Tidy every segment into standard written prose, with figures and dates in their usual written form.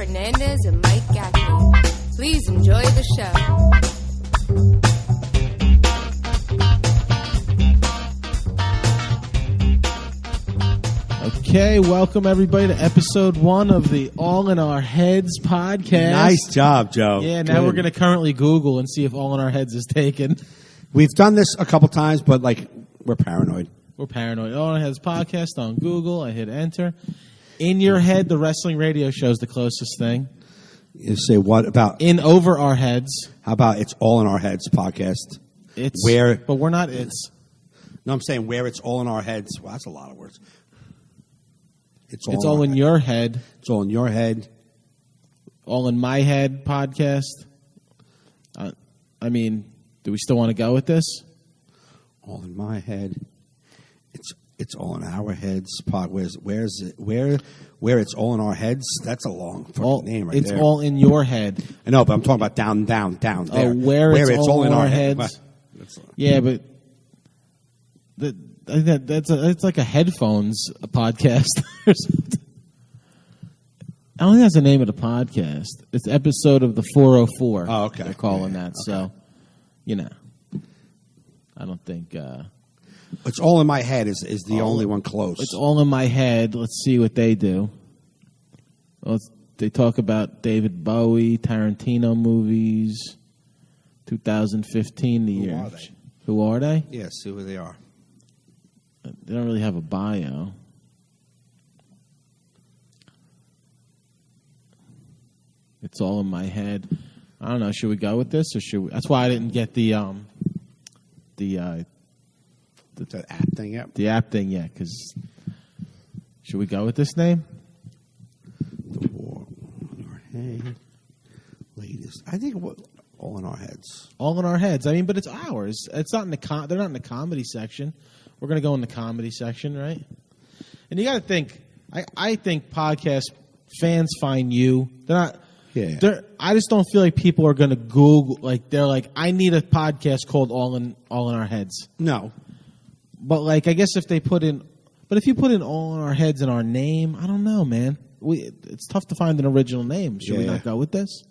Hernandez and Mike Gaffney. Please enjoy the show. Okay, welcome everybody to episode 1 of the All in Our Heads podcast. Nice job, Joe. Yeah, now we're going to currently Google and see if All in Our Heads is taken. We've done this a couple times, but we're paranoid. We're paranoid. All in Our Heads podcast on Google. I hit enter. In Your Head, the wrestling radio show is the closest thing. You say what about In Over Our Heads. How about It's All in Our Heads podcast? It's where, but we're not it's. No, I'm saying where it's all in our heads. Well, that's a lot of words. It's all in your head. It's all in your head. All in my head podcast. I mean, do we still want to go with this? All in my head. It's all in our heads. Where's it? Where it's all in our heads? That's a long fucking name right it's there. It's all in your head. I know, but I'm talking about down there. Oh, where it's all in our heads. Yeah, but it's like a headphones podcast or something. I don't think that's the name of the podcast. It's episode of the 404. Oh, okay. They're calling that. Okay. So, I don't think... It's all in my head is the only one close. It's all in my head. Let's see what they do. Well, they talk about David Bowie, Tarantino movies, 2015 the year. Who are they? Who are they? Yeah, see who they are. They don't really have a bio. It's all in my head. I don't know. Should we go with this, or should we? That's why I didn't get the app thing yet. The app thing yet, because should we go with this name? The War in Our Head. Latest. I think all in our heads. All in our heads. I mean, but it's ours. It's not in the they're not in the comedy section. We're going to go in the comedy section, right? And you got to think. I think podcast fans find you. They're not. Yeah. I just don't feel like people are going to Google. They're like, I need a podcast called All in Our Heads. No. But I guess if they put in, but if you put in All in Our Heads in our name, I don't know, man. It's tough to find an original name. Should we not go with this?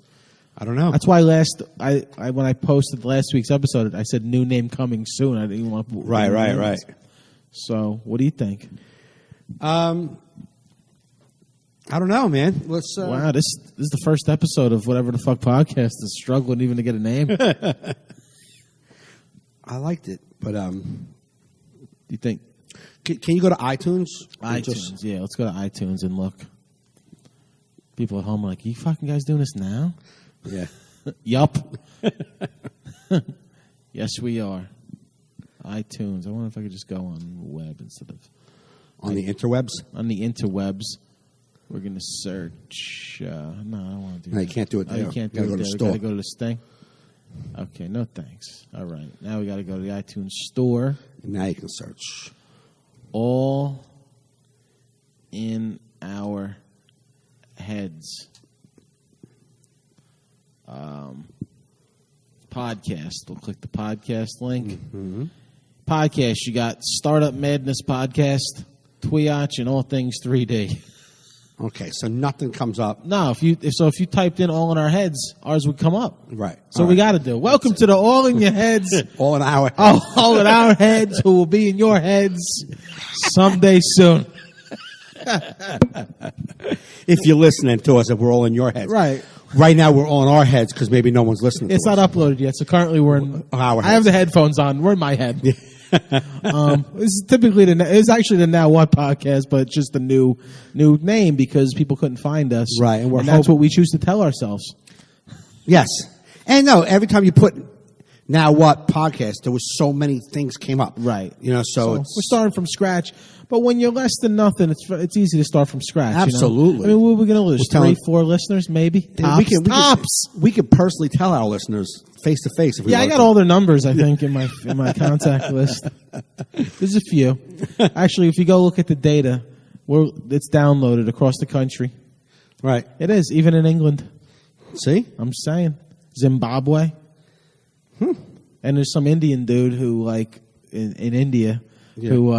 I don't know. That's why when I posted last week's episode, I said new name coming soon. I didn't even want to put right. So, what do you think? I don't know, man. Let's. Wow, this is the first episode of whatever the fuck podcast is struggling even to get a name. I liked it, but do you think? Can you go to iTunes? iTunes, yeah. Let's go to iTunes and look. People at home are like, "You fucking guys doing this now?" Yeah. Yup. Yes, we are. iTunes. I wonder if I could just go on the web instead of on the interwebs. On the interwebs, we're gonna search. No, I don't want to do that. No, you can't do it there. You can't do it there. We got to go to this thing. Okay, no thanks. All right, now we got to go to the iTunes store. And now you can search. All in Our Heads. Podcast. We'll click the podcast link. Mm-hmm. Podcast. You got Startup Madness Podcast, Twitch, and all things 3D. Okay, so nothing comes up. No, if you typed in All in Our Heads, ours would come up. Right. So we got to do. Welcome to the All in Your Heads. All in our heads. Oh, all in our heads, who will be in your heads someday soon. If you're listening to us, if we're all in your heads. Right. Right now, we're all in our heads because maybe no one's listening It's to us. not uploaded yet, so currently we're in our heads. I have the headphones on. We're in my head. This is typically it's actually the Now What podcast, but it's just the new name because people couldn't find us. Right, and that's what we choose to tell ourselves. Yes. And no, every time you put Now What podcast, there was so many things came up. Right. So we're starting from scratch. But when you're less than nothing, it's easy to start from scratch. Absolutely. I mean, what are we going to lose? 3-4 listeners, maybe? Tops. We could personally tell our listeners face to face. Yeah, I got all their numbers, I think, in my contact list. There's a few. Actually, if you go look at the data, it's downloaded across the country. Right. It is, even in England. See? I'm saying. Zimbabwe. And there's some Indian dude who, in India, who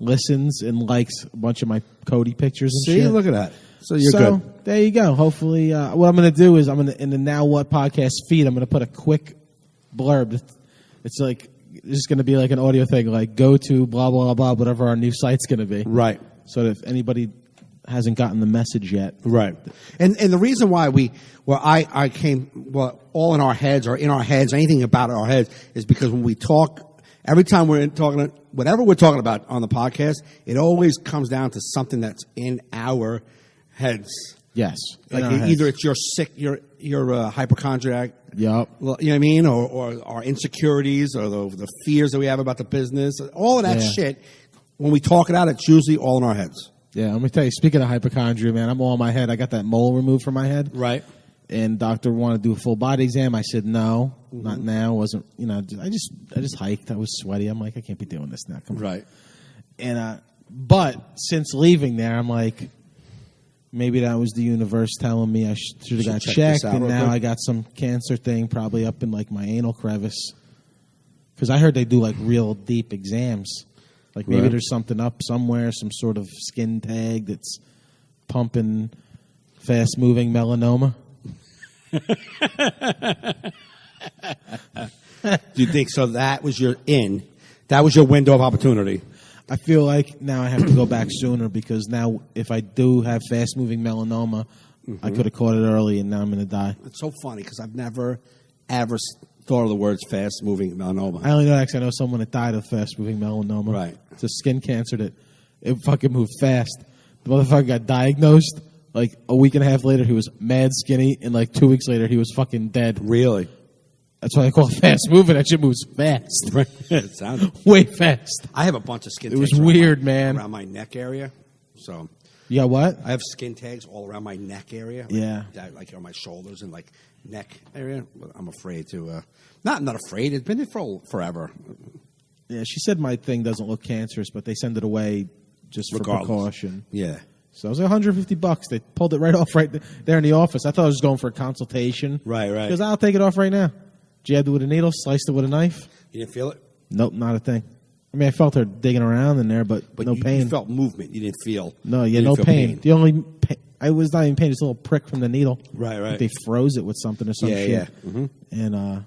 listens and likes a bunch of my Cody pictures and shit. See, look at that. So you're good. There you go. Hopefully, what I'm going to do is in the Now What podcast feed, I'm going to put a quick blurb. It's like it's just going to be like an audio thing, like go to blah blah blah, whatever our new site's going to be. Right. So that if anybody hasn't gotten the message yet, Right. And the reason why I came all in our heads or in our heads, anything about our heads is because when we talk, every time whatever we're talking about on the podcast, it always comes down to something that's in our heads. yes, Like either it's your hypochondriac. Yep. You know what I mean? Or our insecurities or the fears that we have about the business. All of that Yeah. shit, when we talk it out, it's usually all in our heads. Yeah, let me tell you. Speaking of hypochondria, man, I'm all in my head. I got that mole removed from my head. Right. And doctor wanted to do a full body exam. I said no, not now. Wasn't I just hiked. I was sweaty. I'm like, I can't be doing this now. Come on. Right. And but since leaving there, I'm like, maybe that was the universe telling me I should have got check checked. this out And real now quick. I got some cancer thing probably up in like my anal crevice. Because I heard they do like real deep exams. Like maybe Right. there's something up somewhere, some sort of skin tag that's pumping fast moving melanoma. Do you think so? That was your window of opportunity. I feel like now I have to go back sooner because now if I do have fast moving melanoma, I could have caught it early and now I'm going to die. It's so funny because I've never ever thought of the words fast moving melanoma. I only know that because I know someone that died of fast moving melanoma. Right. It's a skin cancer that it fucking moved fast. The motherfucker got diagnosed. Like a week and a half later, he was mad skinny, and like 2 weeks later, he was fucking dead. Really? That's why I call it fast moving. That shit moves fast, Right. It sounds. way fast. I have a bunch of skin. It was tags around weird, man. Around my neck area, so You got what? I have skin tags all around my neck area. Yeah. like on my shoulders and like neck area. But I'm afraid to. Not afraid. It's been there for forever. Yeah, she said my thing doesn't look cancerous, but they send it away just for Regardless. precaution. Yeah. So it was like $150. They pulled it right off right there in the office. I thought I was going for a consultation. Right. Because I'll take it off right now. Jabbed it with a needle, sliced it with a knife. You didn't feel it, Nope, not a thing. I mean, I felt her digging around in there, but no you, pain. You felt movement. You didn't feel. No, you yeah, didn't no feel pain. The only I was not even pain, just a little prick from the needle. Right. Like they froze it with something or some Yeah, shit. yeah. Mhm. And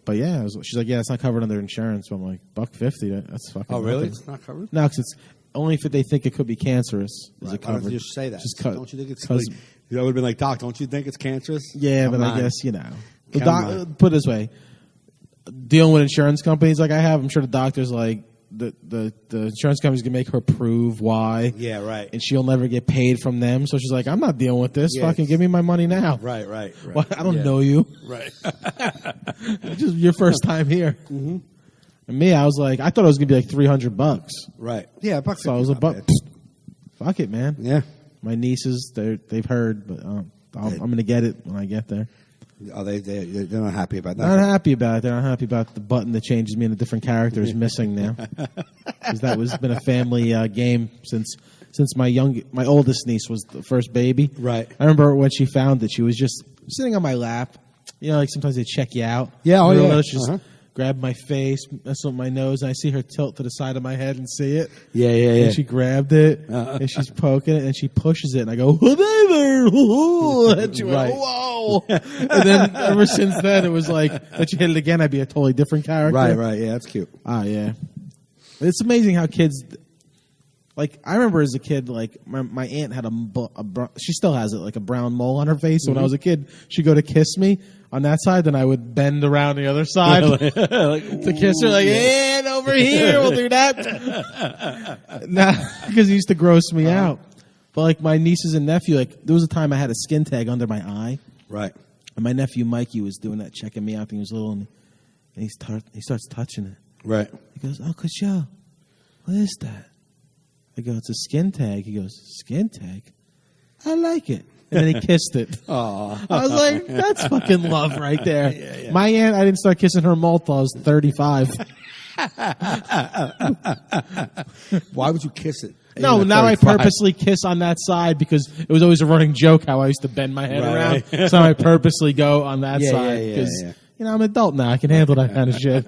but yeah, she's like, yeah, it's not covered under insurance. So I'm like, $150. That's fucking. Oh, really? nothing. It's not covered. No, because it's only if they think it could be cancerous. Is Right. it Why don't covered? you just say that? Just cut. Don't you think it's? 'cause- Like, that would have been like, Doc. Don't you think it's cancerous? yeah, Come but on. I guess you know. The Come on. put it this way, dealing with insurance companies like I have, I'm sure the doctor's like the insurance company's gonna make her prove why. Yeah. Right. And she'll never get paid from them. So she's like, I'm not dealing with this. Yeah, Fucking it's- give me my money now. Right. Well, I don't Yeah. know you. Right. It's just your first time here. Mm-hmm. And me, I was like, I thought it was gonna be like $300. Right. Yeah. $150 So I was not like, bad. fuck it, man. Yeah. My nieces, they've heard, but I'm gonna get it when I get there. Oh, they're not happy about that. Not happy about it. They're not happy about the button that changes me into different characters missing now. Because that was been a family game since my oldest niece was the first baby. Right. I remember when she found it, she was just sitting on my lap. You know, like sometimes they check you out. Yeah, oh, You know, yeah. She just grabbed my face, messed with my nose, and I see her tilt to the side of my head and see it. Yeah. And she grabbed it, and she's poking it, and she pushes it, and I go, whatever. And she went, Right. whoa. And then ever since then, it was like, let you hit it again, I'd be a totally different character. Right. Yeah, that's cute. Ah, yeah. It's amazing how kids, like, I remember as a kid, like, my aunt had she still has it, like a brown mole on her face. So when I was a kid, she'd go to kiss me on that side, then I would bend around the other side to kiss her, like, and over here, we'll do that. Because it used to gross me out. But, like, my nieces and nephew, like, there was a time I had a skin tag under my eye. Right. And my nephew Mikey was doing that, checking me out when he was little, and he starts touching it. Right. He goes, Uncle Joe, what is that? I go, it's a skin tag. He goes, skin tag? I like it. And then he kissed it. Aw. I was like, that's fucking love right there. My aunt, I didn't start kissing her mole till I was 35. Why would you kiss it? No, Even at now I 35? purposely kiss on that side because it was always a running joke how I used to bend my head Right, around. So I purposely go on that Yeah, side yeah, because, yeah. you know, I'm an adult now. I can handle that kind of shit.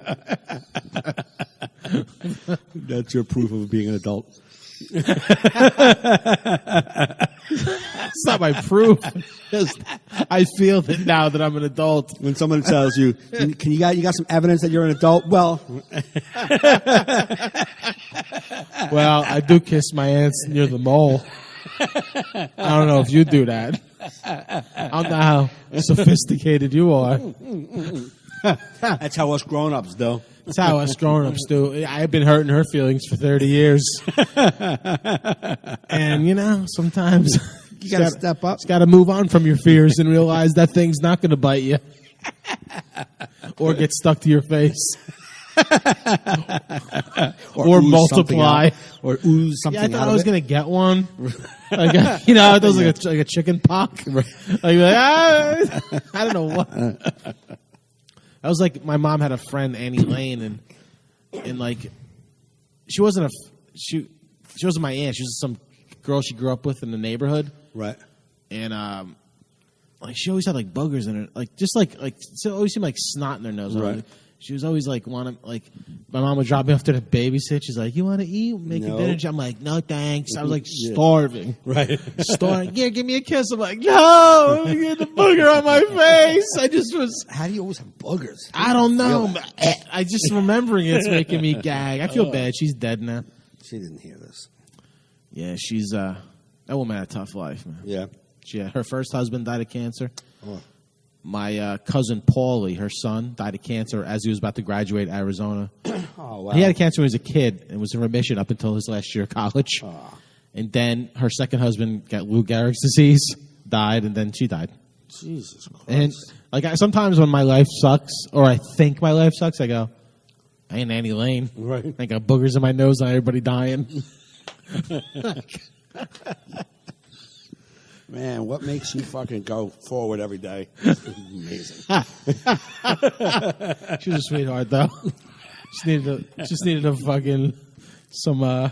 That's your proof of being an adult. It's not my proof. Just, I feel that now that I'm an adult. When someone tells you, you got some evidence that you're an adult? Well, Well, I do kiss my aunts near the mole. I don't know if you do that. I don't know how sophisticated you are. that's how us grown-ups do. That's how us grown-ups do. I've been hurting her feelings for 30 years. And, sometimes You got to step up. Just got to move on from your fears and realize that thing's not going to bite you. Or get stuck to your face. Or ooze multiply. Or ooze something Yeah, I thought out I was of it. going to get one. Like, it was like a chicken pox. I don't know what. I was like, my mom had a friend, Annie Lane, and like, she wasn't she wasn't my aunt. She was some girl she grew up with in the neighborhood. Right. And like she always had like boogers in her, like just like it always seemed like snot in her nose. Right. She was always like wanting, like, my mom would drop me off to the babysit. She's like, "You want to eat? Make No. a dinner." I'm like, "No, thanks." I was like starving. Right. Starving. Yeah, give me a kiss. I'm like, "No, get the booger on my face." I just was. How do you always have boogers? I don't know. Feel But I just remembering it's making me gag. I feel bad. She's dead now. She didn't hear this. Yeah, she's that woman had a tough life, man. Yeah. Her first husband died of cancer. Oh. My cousin Paulie, her son, died of cancer as he was about to graduate Arizona. Oh, wow. He had cancer when he was a kid and was in remission up until his last year of college. Oh. And then her second husband got Lou Gehrig's disease, died, and then she died. Jesus Christ. And like sometimes when my life sucks, or I think my life sucks, I go, "I ain't Annie Lane." Right. I got boogers in my nose and everybody dying. Man, what makes you fucking go forward every day? Amazing. She was a sweetheart, though. Just needed a fucking some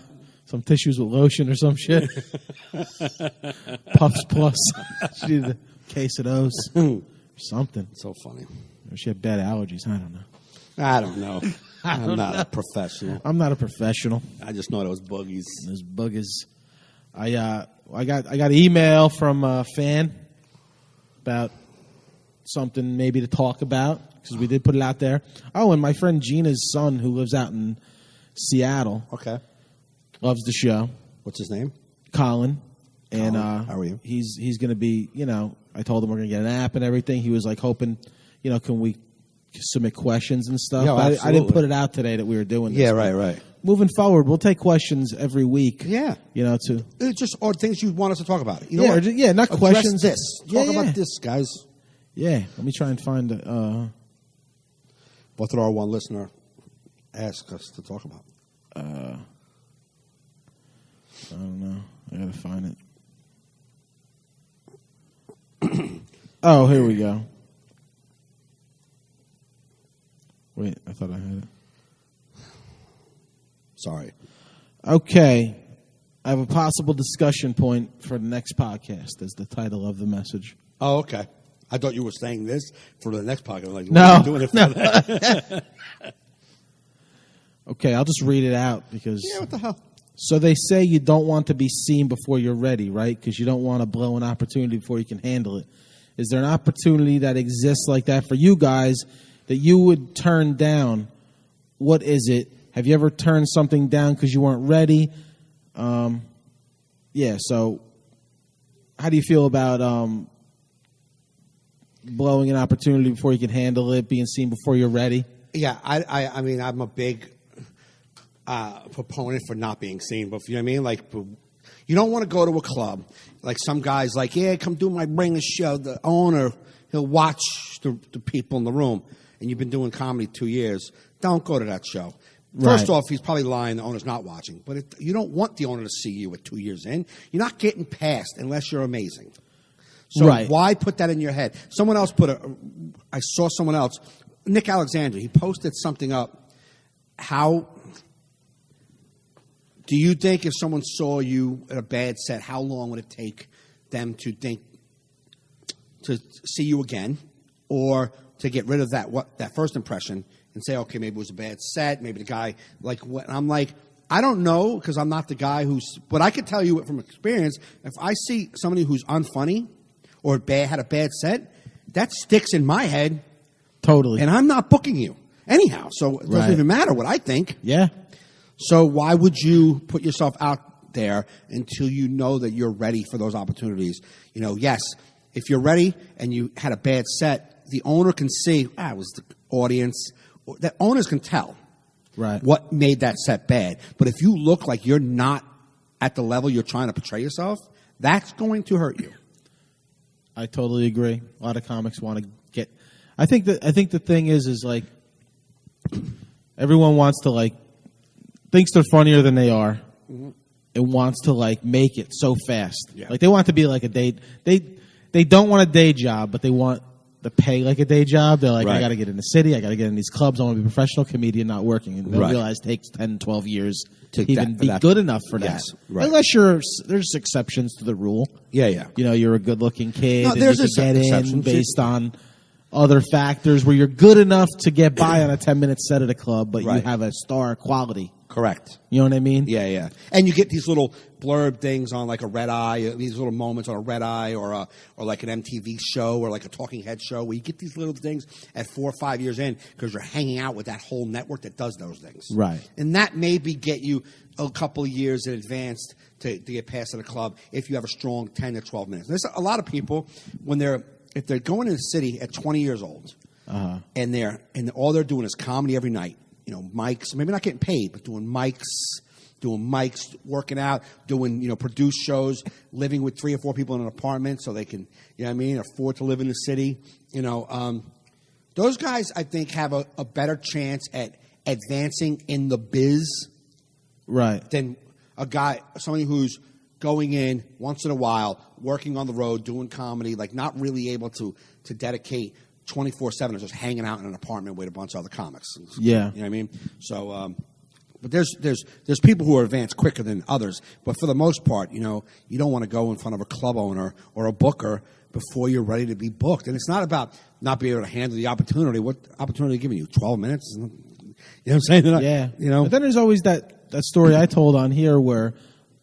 tissues with lotion or some shit. Puffs Plus. She needed a case of those. Something. So funny. Or she had bad allergies. I don't know. I don't know. I'm not a professional. I'm not a professional. I just know those boogies. Those boogers. I got an email from a fan about something maybe to talk about because we did put it out there. Oh, and my friend Gina's son, who lives out in Seattle, Okay. loves the show. What's his name? Colin. And Colin, how are you? He's going to be, I told him we're going to get an app and everything. He was like hoping, can we submit questions and stuff? Yeah, I didn't absolutely. put it out today that we were doing this. Yeah, but right. Moving forward, we'll take questions every week. Yeah. To It's just or things you want us to talk about. You know Yeah, what? or ju- yeah, not Address questions. this. Yeah, Talk yeah. about this, guys. Yeah, let me try and find. What did our one listener ask us to talk about? I don't know. I gotta find it. Oh, here we go. Wait, I thought I had it. Sorry. Okay, I have a possible discussion point for the next podcast. As the title of the message. Oh, okay. I thought you were saying this for the next podcast. Like, No, what are you doing it for that? Okay, I'll just read it out because. Yeah, what the hell? So they say you don't want to be seen before you're ready, right? Because you don't want to blow an opportunity before you can handle it. Is there an opportunity that exists like that for you guys that you would turn down? What is it? Have you ever turned something down because you weren't ready? Yeah, so how do you feel about blowing an opportunity before you can handle it, being seen before you're ready? Yeah, I mean, I'm a big proponent for not being seen, but you know what I mean? Like, you don't want to go to a club. Like, some guy's like, yeah, come do my Bringer show. The owner, he'll watch the people in the room. And you've been doing comedy 2 years. Don't go to that show. First Right. off, he's probably lying. The owner's not watching. But you don't want the owner to see you at 2 years in. You're not getting past unless you're amazing. So Right. why put that in your head? Someone else I saw someone else, Nick Alexander, he posted something up. How do you think if someone saw you at a bad set, how long would it take them to see you again, or to get rid of that first impression and say, okay, maybe it was a bad set, maybe the guy I'm like, I don't know because I'm not the guy but I can tell you from experience, if I see somebody who's unfunny or had a bad set, that sticks in my head, Totally. and I'm not booking you anyhow. So it doesn't Right. even matter what I think. Yeah. So why would you put yourself out there until you know that you're ready for those opportunities? Yes, if you're ready and you had a bad set, the owner can see, it was the audience. The owners can tell Right. what made that set bad. But if you look like you're not at the level you're trying to portray yourself, that's going to hurt you. I totally agree. A lot of comics want to get. I think the thing is like everyone wants to like thinks they're funnier than they are, and wants to like make it so fast. Yeah. Like they want to be like a day. They don't want a day job, but they want the pay like a day job. They're like, Right. I got to get in the city. I got to get in these clubs. I want to be a professional comedian, not working. And they Right. realize it takes 10, 12 years To to even for be that. good enough for Yes, that. right. Unless there's exceptions to the rule. Yeah. You're a good-looking kid, No, and there's you can get in exceptions. based on other factors where you're good enough to get by on a 10-minute set at a club, but you Right. have a star quality. Correct. You know what I mean? Yeah. And you get these little blurb things on like a Red Eye, these little moments on a Red Eye or like an MTV show or like a Talking Head show where you get these little things at 4 or 5 years in because you're hanging out with that whole network that does those things. Right. And that maybe get you a couple of years in advance to get past at a club if you have a strong 10 to 12 minutes. There's a lot of people if they're going in the city at 20 years old and all they're doing is comedy every night. Mics, maybe not getting paid, but doing mics, working out, doing, produced shows, living with 3 or 4 people in an apartment so they can, afford to live in the city. Those guys, I think, have a better chance at advancing in the biz Right. than somebody who's going in once in a while, working on the road, doing comedy, like not really able to dedicate 24/7 is just hanging out in an apartment with a bunch of other comics. Yeah. You know what I mean? So, but there's people who are advanced quicker than others. But for the most part, you don't want to go in front of a club owner or a booker before you're ready to be booked. And it's not about not being able to handle the opportunity. What opportunity are they giving you? 12 minutes? You know what I'm saying? Yeah. But then there's always that story I told on here where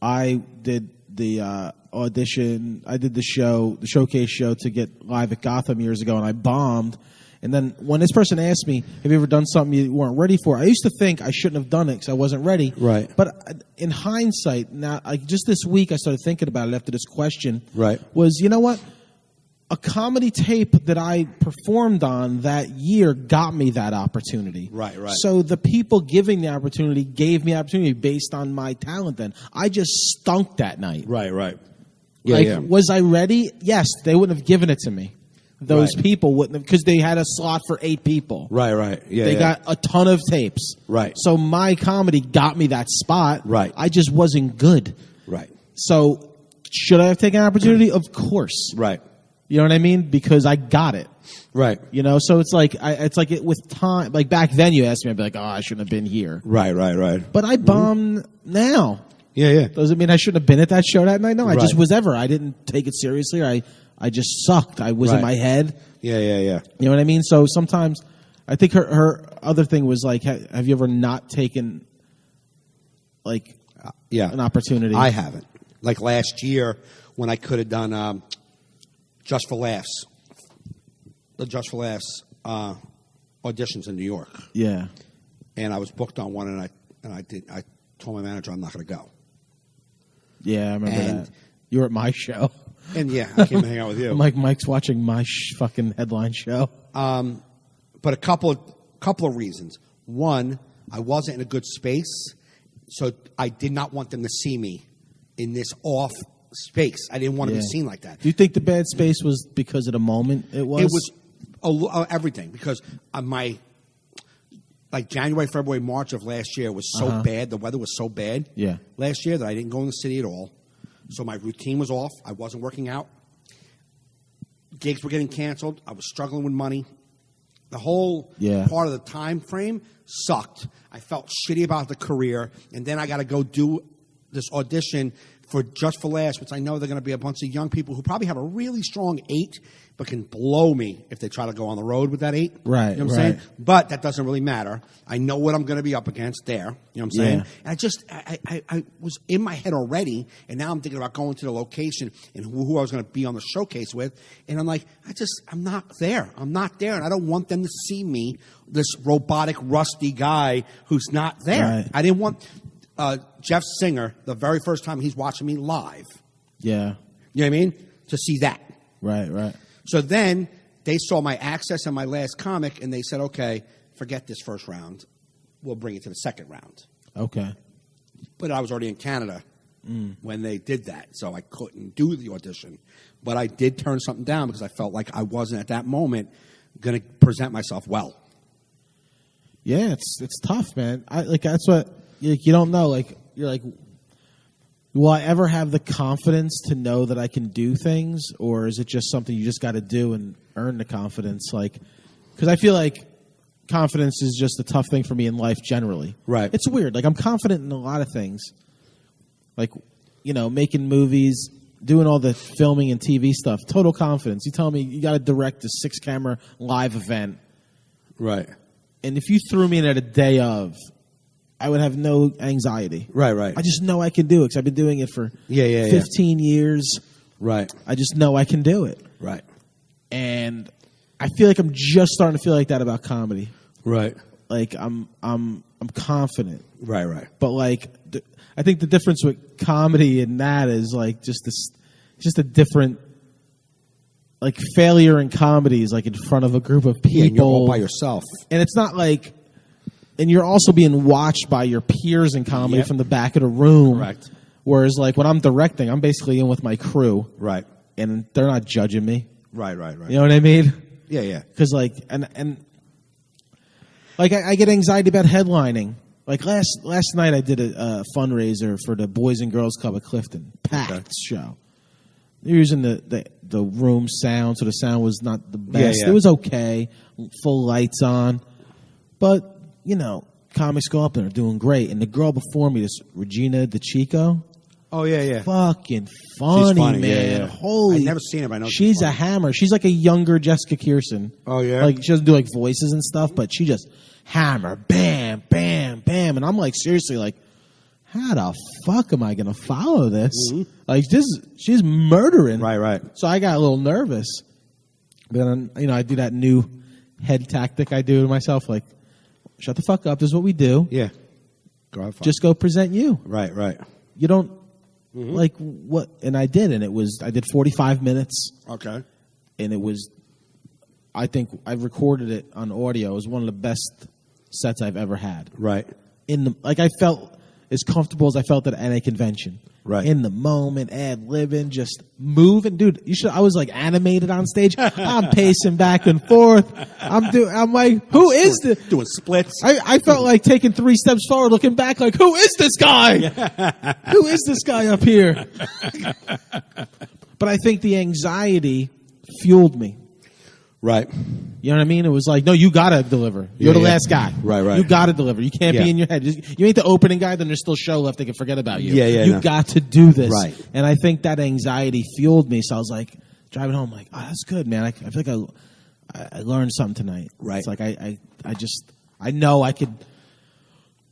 I did the audition. I did the showcase show to get live at Gotham years ago, and I bombed. And then when this person asked me, have you ever done something you weren't ready for? I used to think I shouldn't have done it because I wasn't ready. Right. But in hindsight, now, just this week I started thinking about it after this question. Right. Was, you know what? A comedy tape that I performed on that year got me that opportunity. Right. So the people giving the opportunity gave me opportunity based on my talent then. I just stunk that night. Right. Was I ready? Yes, they wouldn't have given it to me. Those Right. people wouldn't have, because they had a slot for 8 people. Right. Yeah. They got a ton of tapes. Right. So my comedy got me that spot. Right. I just wasn't good. Right. So should I have taken an opportunity? Of course. Right. You know what I mean? Because I got it. Right. So it's like with time. Like back then, you asked me, I'd be like, "Oh, I shouldn't have been here." Right. But I bomb now. Yeah. Does it mean I shouldn't have been at that show that night? No, I just Right. was ever. I didn't take it seriously. I just sucked. I was in Right. my head. Yeah. You know what I mean? So sometimes I think her other thing was like, have you ever not taken like Yeah. an opportunity? I haven't. Like last year when I could have done Just for Laughs, the Just for Laughs auditions in New York, Yeah. and I was booked on one, and I told my manager I'm not going to go. Yeah, I remember And- that. You were at my show. And yeah, I came to hang out with you. Mike's watching my fucking headline show. But a couple of reasons. One, I wasn't in a good space, so I did not want them to see me in this off space. I didn't want to be seen like that. Do you think the bad space was because of the moment it was? It was everything because my January, February, March of last year was so bad. The weather was so bad last year that I didn't go in the city at all. So my routine was off. I wasn't working out. Gigs were getting canceled. I was struggling with money. The whole part of the time frame sucked. I felt shitty about the career, and then I got to go do this audition for Just for Laughs, which I know they're going to be a bunch of young people who probably have a really strong 8, but can blow me if they try to go on the road with that 8. Right, You know what I'm right. saying? But that doesn't really matter. I know what I'm going to be up against there. You know what I'm saying? Yeah. And I was in my head already, and now I'm thinking about going to the location and who I was going to be on the showcase with. And I'm like, I'm not there. I'm not there. And I don't want them to see me, this robotic, rusty guy who's not there. Right. I didn't want Jeff Singer, the very first time he's watching me live. Yeah. You know what I mean? To see that. Right, right. So then they saw my access and my last comic, and they said, okay, forget this first round. We'll bring it to the second round. Okay. But I was already in Canada when they did that, so I couldn't do the audition. But I did turn something down because I felt like I wasn't at that moment going to present myself well. Yeah, it's tough, man. That's what you don't know. Like you're like, will I ever have the confidence to know that I can do things, or is it just something you just got to do and earn the confidence? Like, because I feel like confidence is just a tough thing for me in life generally. Right. It's weird. Like I'm confident in a lot of things, like making movies, doing all the filming and TV stuff. Total confidence. You tell me you got to direct a 6-camera live event. Right. And if you threw me in at a day of, I would have no anxiety. Right, right. I just know I can do it because I've been doing it for 15 years. Right. I just know I can do it. Right. And I feel like I'm just starting to feel like that about comedy. Right. Like I'm confident. Right, right. But like I think the difference with comedy and that is like just a different, like failure in comedy is like in front of a group of people. Yeah, and you're all by yourself. And it's not like, and you're also being watched by your peers in comedy from the back of the room. Correct. Whereas like when I'm directing, I'm basically in with my crew. Right. And they're not judging me. Right, right, right. You know what I mean? Yeah, yeah. Because like, and like I get anxiety about headlining. Like last night I did a fundraiser for the Boys and Girls Club at Clifton. Packed show. They're using the room sound, so the sound was not the best. Yeah. It was okay, full lights on. But, comics go up and are doing great. And the girl before me, this Regina DeChico, Oh, yeah, yeah. fucking funny, She's funny, man. yeah, yeah. Holy. I've never seen her, but I know she's she's a funny. hammer. She's like a younger Jessica Kirson. Oh, yeah? Like, she doesn't do, like, voices and stuff, but she just hammer, bam, bam, bam. And I'm, like, seriously, like, how the fuck am I going to follow this? Mm-hmm. Like, she's murdering. Right, right. So I got a little nervous. But then, I do that new head tactic I do to myself, like, shut the fuck up. This is what we do. Yeah. Go have fun. Just go present you. Right, right. You don't, like, what? And I did, and I did 45 minutes, Okay. and it was, I think I recorded it on audio. It was one of the best sets I've ever had. Right. I felt as comfortable as I felt at a convention. Right. In the moment, ad-libbing, just moving. Dude, I was like animated on stage. I'm pacing back and forth. I'm like, who is this? Doing splits. I felt like taking 3 steps forward, looking back like, who is this guy? Who is this guy up here? But I think the anxiety fueled me. Right. You know what I mean? It was like, no, you got to deliver. You're the yeah. last guy. Right, right. You got to deliver. You can't Yeah. be in your head. You ain't the opening guy, then there's still show left. They can forget about you. Yeah, You no. got to do this. Right. And I think that anxiety fueled me. So I was like, driving home, like, oh, that's good, man. I feel like I learned something tonight. Right. It's like I know I could.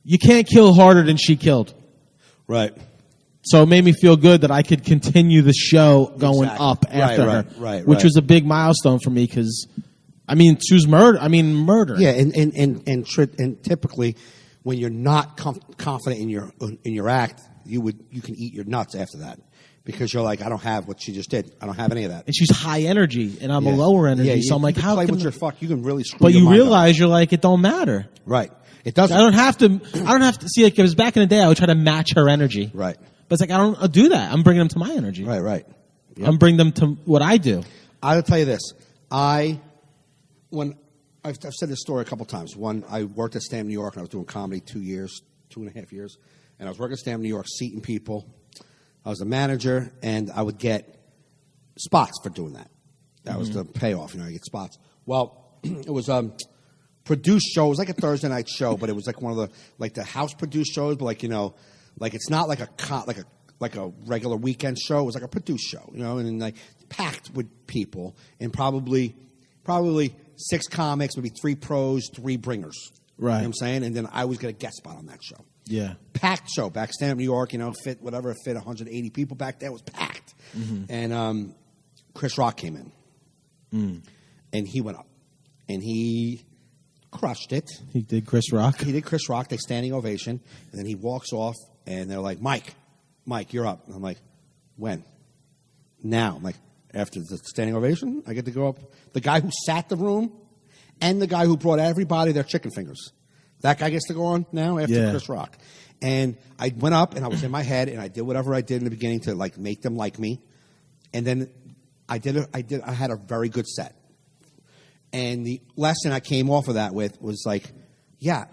You can't kill harder than she killed. Right. So it made me feel good that I could continue the show going Exactly. up after her, Right, which right. was a big milestone for me because, she was murder. Yeah, and typically, when you're not confident in your act, you can eat your nuts after that because you're like, I don't have what she just did. I don't have any of that. And she's high energy, and I'm Yeah. a lower energy. Yeah, so I'm like, you can how play can? with your fuck? You can really screw. But your you mind up. realize you're like, it don't matter. Right? It doesn't. I don't have to see. Like, if it was back in the day, I would try to match her energy. Right. But it's like I don't do that. I'm bringing them to my energy. Right. Right. I'm bringing them to what I do. I'll tell you this. I've said this story a couple times. One, I worked at Stamp New York, and I was doing comedy 2.5 years. And I was working at Stamp New York, seating people. I was a manager, and I would get spots for doing that. That was the payoff. I get spots. Well, it was produced show. It was like a Thursday night show, but it was like one of the house produced shows. But like it's not like like a regular weekend show. It was like a produced show, you know, and then, like packed with people, and probably 6 comics, maybe 3 pros, 3 bringers. Right. You know what I'm saying? And then I always get a guest spot on that show. Yeah. Packed show back stand up New York, you know, fit 180 people back there. It was packed. And Chris Rock came in. And he went up. And he crushed it. He did Chris Rock. He did Chris Rock, they standing ovation, and then he walks off and they're like, Mike, you're up. And I'm like, when? Now. I'm like, after the standing ovation, I get to go up. The guy who sat the room and the guy who brought everybody their chicken fingers. That guy gets to go on now after Chris Rock. And I went up and I was in my head and I did whatever I did in the beginning to like make them like me. And then I had a very good set. And the lesson I came off of that with was like, yeah,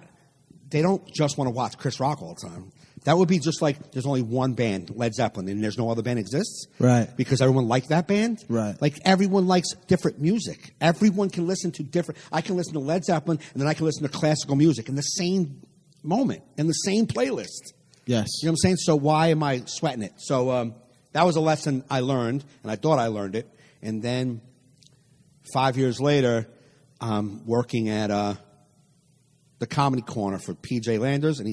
they don't just want to watch Chris Rock all the time. That would be just like there's only one band, Led Zeppelin, and there's no other band exists. Right. Because everyone liked that band. Right. Like everyone likes different music. Everyone can listen to different. I can listen to Led Zeppelin, and then I can listen to classical music in the same moment, in the same playlist. Yes. You know what I'm saying? So why am I sweating it? So that was a lesson I learned, and I thought I learned it. And then 5 years later, working at the Comedy Corner for PJ Landers, and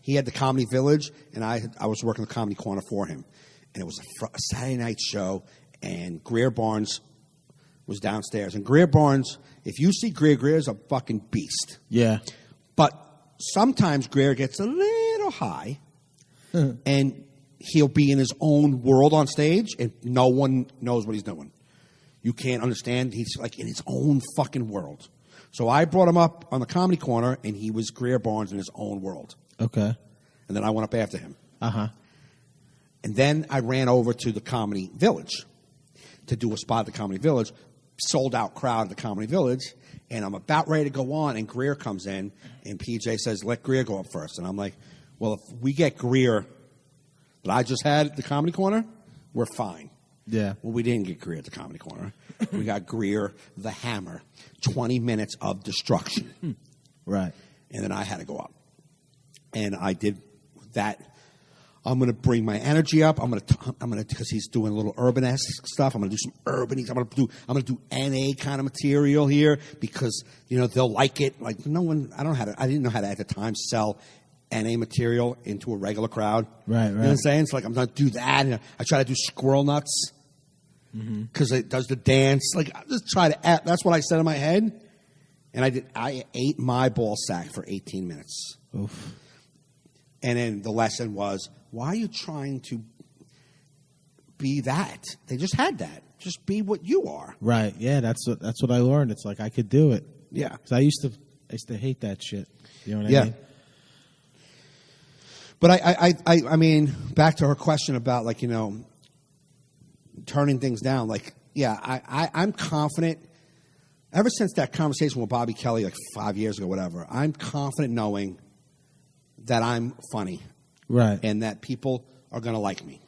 he had the Comedy Village, and I was working the Comedy Corner for him. And it was a Saturday night show, and Greer Barnes was downstairs. And Greer Barnes, if you see Greer's a fucking beast. Yeah. But sometimes Greer gets a little high, and he'll be in his own world on stage, and no one knows what he's doing. You can't understand. He's like in his own fucking world. So I brought him up on the Comedy Corner, and he was Greer Barnes in his own world. Okay. And then I went up after him. Uh-huh. And then I ran over to the Comedy Village to do a spot at the Comedy Village. Sold out crowd at the Comedy Village. And I'm about ready to go on, and Greer comes in, and PJ says, let Greer go up first. And I'm like, well, if we get Greer that I just had at the Comedy Corner, we're fine. Yeah. Well, we didn't get Greer at the Comedy Corner. We got Greer the Hammer. 20 minutes of destruction. Right. And then I had to go up. And I did that. I'm going to bring my energy up. I'm going to, because he's doing a little urban-esque stuff. I'm going to do some urban. I'm going to do NA kind of material here because, you know, they'll like it. Like I didn't know how to at the time sell NA material into a regular crowd. Right, right. You know what I'm saying? It's like I'm going to do that. And I try to do Squirrel Nuts because it does the dance. Like I just try to act. That's what I said in my head. And I ate my ball sack for 18 minutes. Oof. And then the lesson was, why are you trying to be that? They just had that. Just be what you are. Right. Yeah, that's what I learned. It's like I could do it. Yeah. 'Cause I used to hate that shit. You know what I mean? But I mean, back to her question about, like, you know, turning things down. Like, yeah, I'm confident. Ever since that conversation with Bobby Kelly, like 5 years ago, whatever, I'm confident knowing that I'm funny. Right. And that people are going to like me.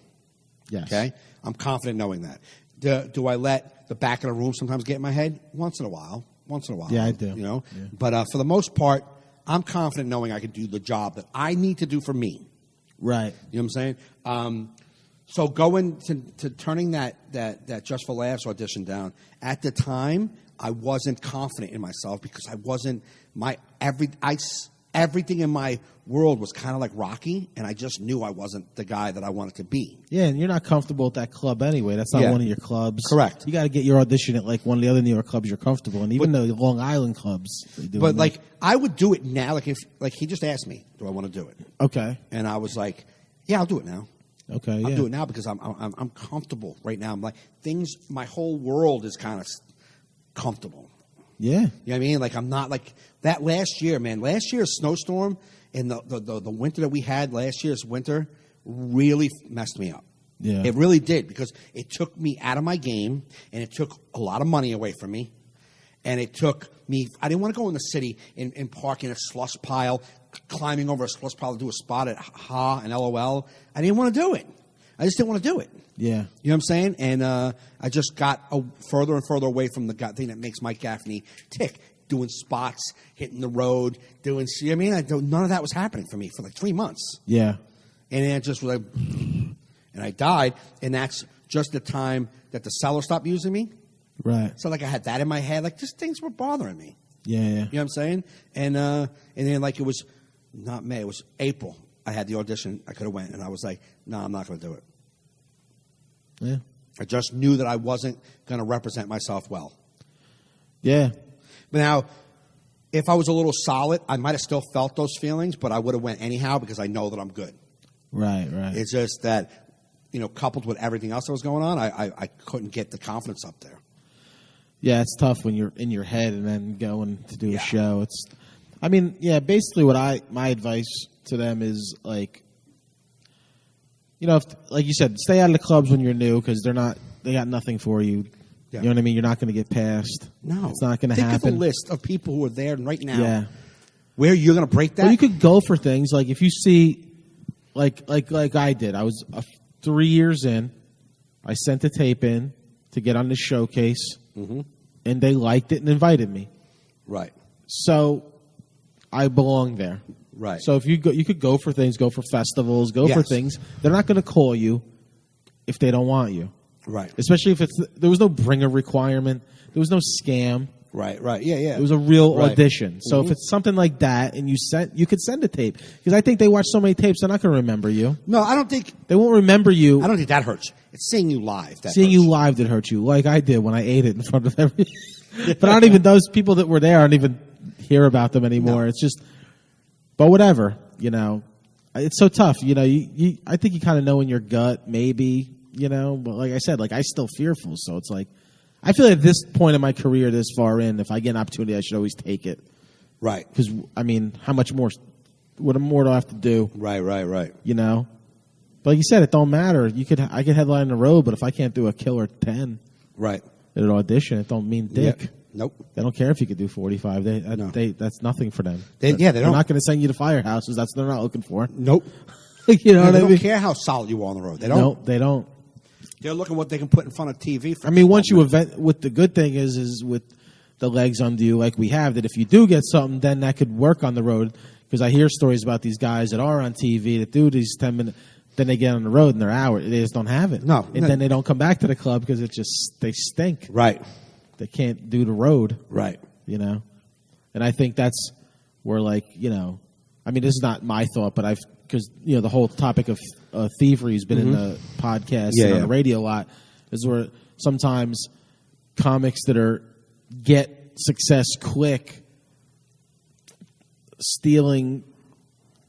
Yes. Okay? I'm confident knowing that. Do I let the back of the room sometimes get in my head? Once in a while. Yeah, I do. You know? Yeah. But for the most part, I'm confident knowing I can do the job that I need to do for me. Right. You know what I'm saying? So going to turning that Just for Laughs audition down, at the time, I wasn't confident in myself because I wasn't everything in my world was kind of like Rocky, and I just knew I wasn't the guy that I wanted to be. Yeah, and you're not comfortable at that club anyway. That's not Yeah. one of your clubs. Correct. You got to get your audition at like one of the other New York clubs you're comfortable in, even the Long Island clubs. They do But them. like I would do it now. Like he just asked me, "Do I want to do it?" Okay. And I was like, "Yeah, I'll do it now. Okay. I'll yeah. do it now because I'm comfortable right now. I'm like my whole world is kind of comfortable. Yeah. You know what I mean? Like I'm not like that last year, man. Last year's snowstorm and the winter that we had last year's winter really messed me up. Yeah. It really did because it took me out of my game and it took a lot of money away from me. And it took me, I didn't want to go in the city and park in a slush pile, climbing over a slush pile to do a spot at Ha and LOL. I didn't want to do it. I just didn't want to do it. Yeah. You know what I'm saying? And I just got further and further away from the thing that makes Mike Gaffney tick. Doing spots, hitting the road, doing, you know what I mean? None of that was happening for me for like 3 months. Yeah. And then it just was like, and I died, and that's just the time that the cellar stopped using me. Right. So like I had that in my head, like just things were bothering me. Yeah. You know what I'm saying? And then like it was not May, it was April. I had the audition. I could have went, and I was like, no, I'm not going to do it. Yeah. I just knew that I wasn't going to represent myself well. Yeah. But now, if I was a little solid, I might have still felt those feelings, but I would have went anyhow because I know that I'm good. Right. It's just that, coupled with everything else that was going on, I couldn't get the confidence up there. Yeah, it's tough when you're in your head and then going to do Yeah. a show. Basically my advice to them is like, if, like you said, stay out of the clubs when you're new because they got nothing for you. Yeah. You know what I mean? You're not going to get passed. No. It's not going to Think happen. of a list of people who are there right now. Yeah. Where you're going to break that? Well, you could go for things like if you see, like I did. I was 3 years in. I sent a tape in to get on the showcase, and they liked it and invited me. Right. So I belong there. Right. So if you could go for things, go for festivals, go for Yes. things. They're not going to call you if they don't want you. Right. Especially if there was no bringer requirement, there was no scam. Right. Yeah. It was a real Right. audition. So if it's something like that, and you could send a tape because I think they watch so many tapes, they're not going to remember you. No, I don't think They won't remember you. I don't think that hurts. It's seeing you live. That Seeing hurts. you live did hurt you, like I did when I ate it in front of every. But I don't even those people that were there. I don't even hear about them anymore. No. It's just, but whatever. It's so tough. I think you kind of know in your gut, maybe. But like I said, like I still fearful. So it's like, I feel like at this point in my career, this far in, if I get an opportunity, I should always take it. Right. Because how much more? What more do I have to do? Right. But like you said, it don't matter. I could headline the road, but if I can't do a killer 10 Right. at an audition, it don't mean dick. Yep. Nope. They don't care if you could do 45. No. That's nothing for them. They They're don't. not going to send you to firehouses. That's what they're not looking for. Nope. You know They what I don't mean? care how solid you are on the road. They don't. No, they don't. They're looking what they can put in front of TV. For Once you event, what the good thing is with the legs under you, like we have, that if you do get something, then that could work on the road. Because I hear stories about these guys that are on TV that do these 10 minutes, then they get on the road and they're out. They just don't have it. No. And then they don't come back to the club because they stink. Right. They can't do the road. Right. And I think that's where, like, this is not my thought, but because the whole topic of thievery has been in the podcast and on the radio a lot, is where sometimes comics that get success quick, stealing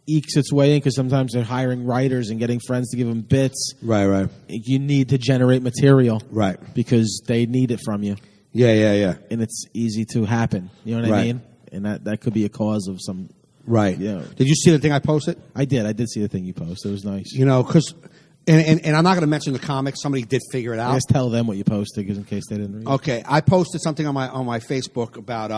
ekes its way in because sometimes they're hiring writers and getting friends to give them bits. Right. You need to generate material, Right. Because they need it from you. Yeah. And it's easy to happen. You know what I Right. mean? And that could be a cause of some. Right. Yeah. Did you see the thing I posted? I did see the thing you posted. It was nice. Because, and I'm not going to mention the comics. Somebody did figure it I out. guess tell them what you posted, because in case they didn't read. Okay, I posted something on my Facebook about